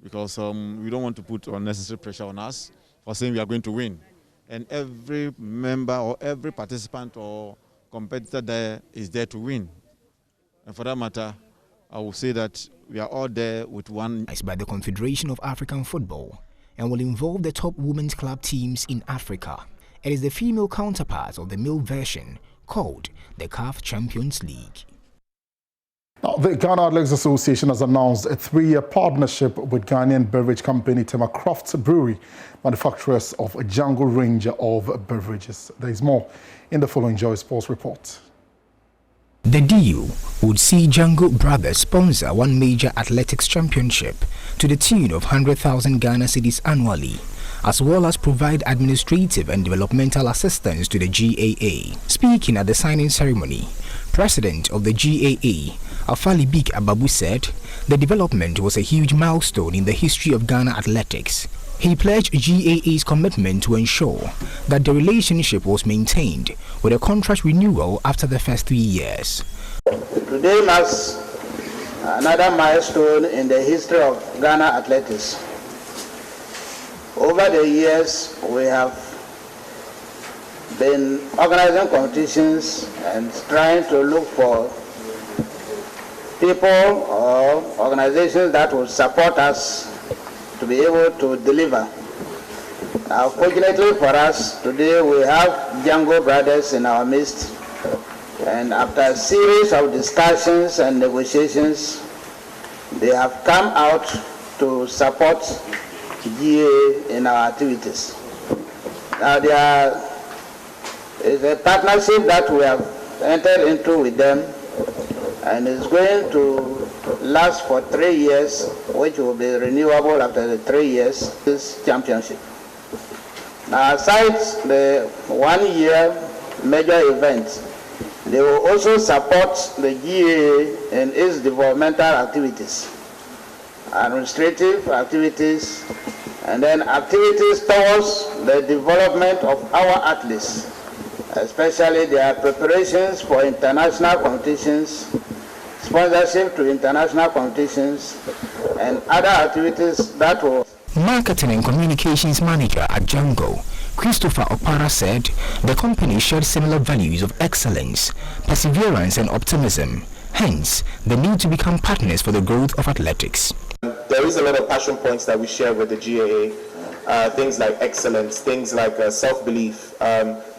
because we don't want to put unnecessary pressure on us for saying we are going to win. And every member or every participant or competitor there is there to win. And for that matter, I will say that we are all there with one. It's by the Confederation of African Football and will involve the top women's club teams in Africa. It is the female counterpart of the male version called the CAF Champions League. Now, the Ghana Athletics Association has announced a 3-year partnership with Ghanaian beverage company Temacraft Brewery, manufacturers of a jungle range of beverages. There is more in the following Joy Sports report. The deal would see Jungle Brothers sponsor one major athletics championship to the tune of 100,000 Ghana cedis annually, as well as provide administrative and developmental assistance to the GAA. Speaking at the signing ceremony, President of the GAA, Afali Bik Ababu, said the development was a huge milestone in the history of Ghana athletics. He pledged GAA's commitment to ensure that the relationship was maintained with a contract renewal after the first 3 years. Today marks another milestone in the history of Ghana athletics, Over the years, we have been organizing competitions and trying to look for people or organizations that will support us to be able to deliver. Now, fortunately for us, today we have Django Brothers in our midst, and after a series of discussions and negotiations, they have come out to support GA in our activities. Now, there is a partnership that we have entered into with them, and it's going to last for 3 years, which will be renewable after the 3 years, this championship. Now, aside the 1 year major event, they will also support the GA in its developmental activities, administrative activities, and then activities towards the development of our athletes, especially their preparations for international competitions, sponsorship to international competitions, and other activities that will. Marketing and Communications Manager at Django, Christopher Opara, said the company shared similar values of excellence, perseverance and optimism, hence the need to become partners for the growth of athletics. There is a lot of passion points that we share with the GAA, things like excellence, things like self-belief,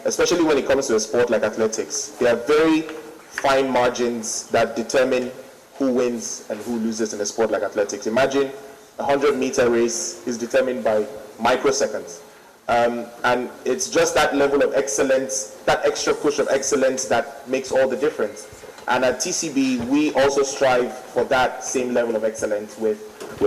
especially when it comes to a sport like athletics. There are very fine margins that determine who wins and who loses in a sport like athletics. Imagine a 100-meter race is determined by microseconds. And it's just that level of excellence, that extra push of excellence that makes all the difference. And at TCB, we also strive for that same level of excellence with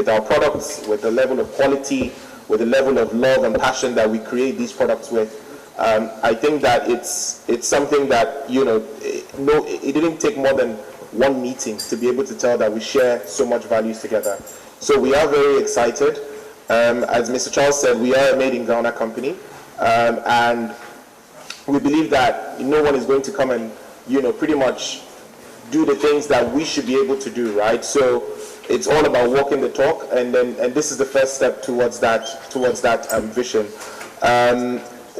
our products, with the level of quality, with the level of love and passion that we create these products with. I think that it's something that, it didn't take more than one meeting to be able to tell that we share so much values together. So we are very excited. As Mr. Charles said, we are a made in Ghana company, and we believe that no one is going to come and, pretty much do the things that we should be able to do, right? So it's all about walking the talk, and this is the first step towards that vision.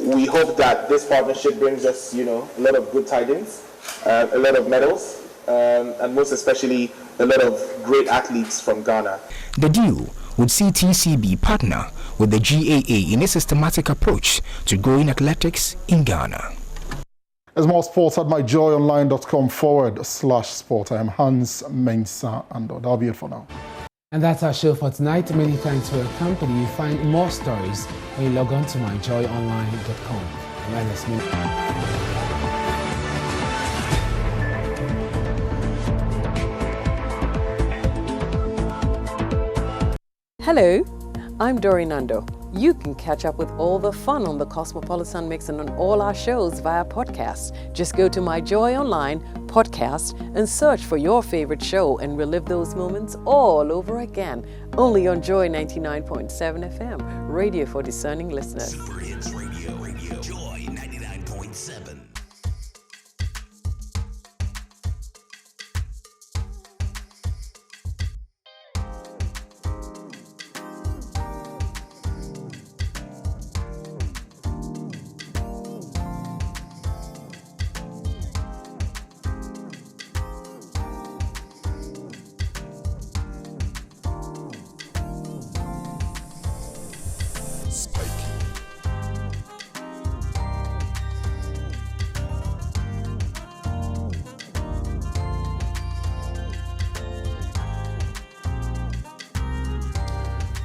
We hope that this partnership brings us, a lot of good tidings, a lot of medals, and most especially a lot of great athletes from Ghana. The deal would see TCB partner with the GAA in a systematic approach to growing athletics in Ghana. As more sports at myjoyonline.com/sport. I am Hans Mensah, and that'll be it for now. And that's our show for tonight. Many thanks for your company. You find more stories when you log on to myjoyonline.com. Let us meet. Hello, I'm Dori Nando. You can catch up with all the fun on the Cosmopolitan Mix and on all our shows via podcast. Just go to My Joy Online podcast and search for your favorite show and relive those moments all over again. Only on Joy 99.7 FM, radio for discerning listeners. Super Hits Radio, Joy 99.7.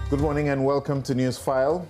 Good morning and welcome to News File.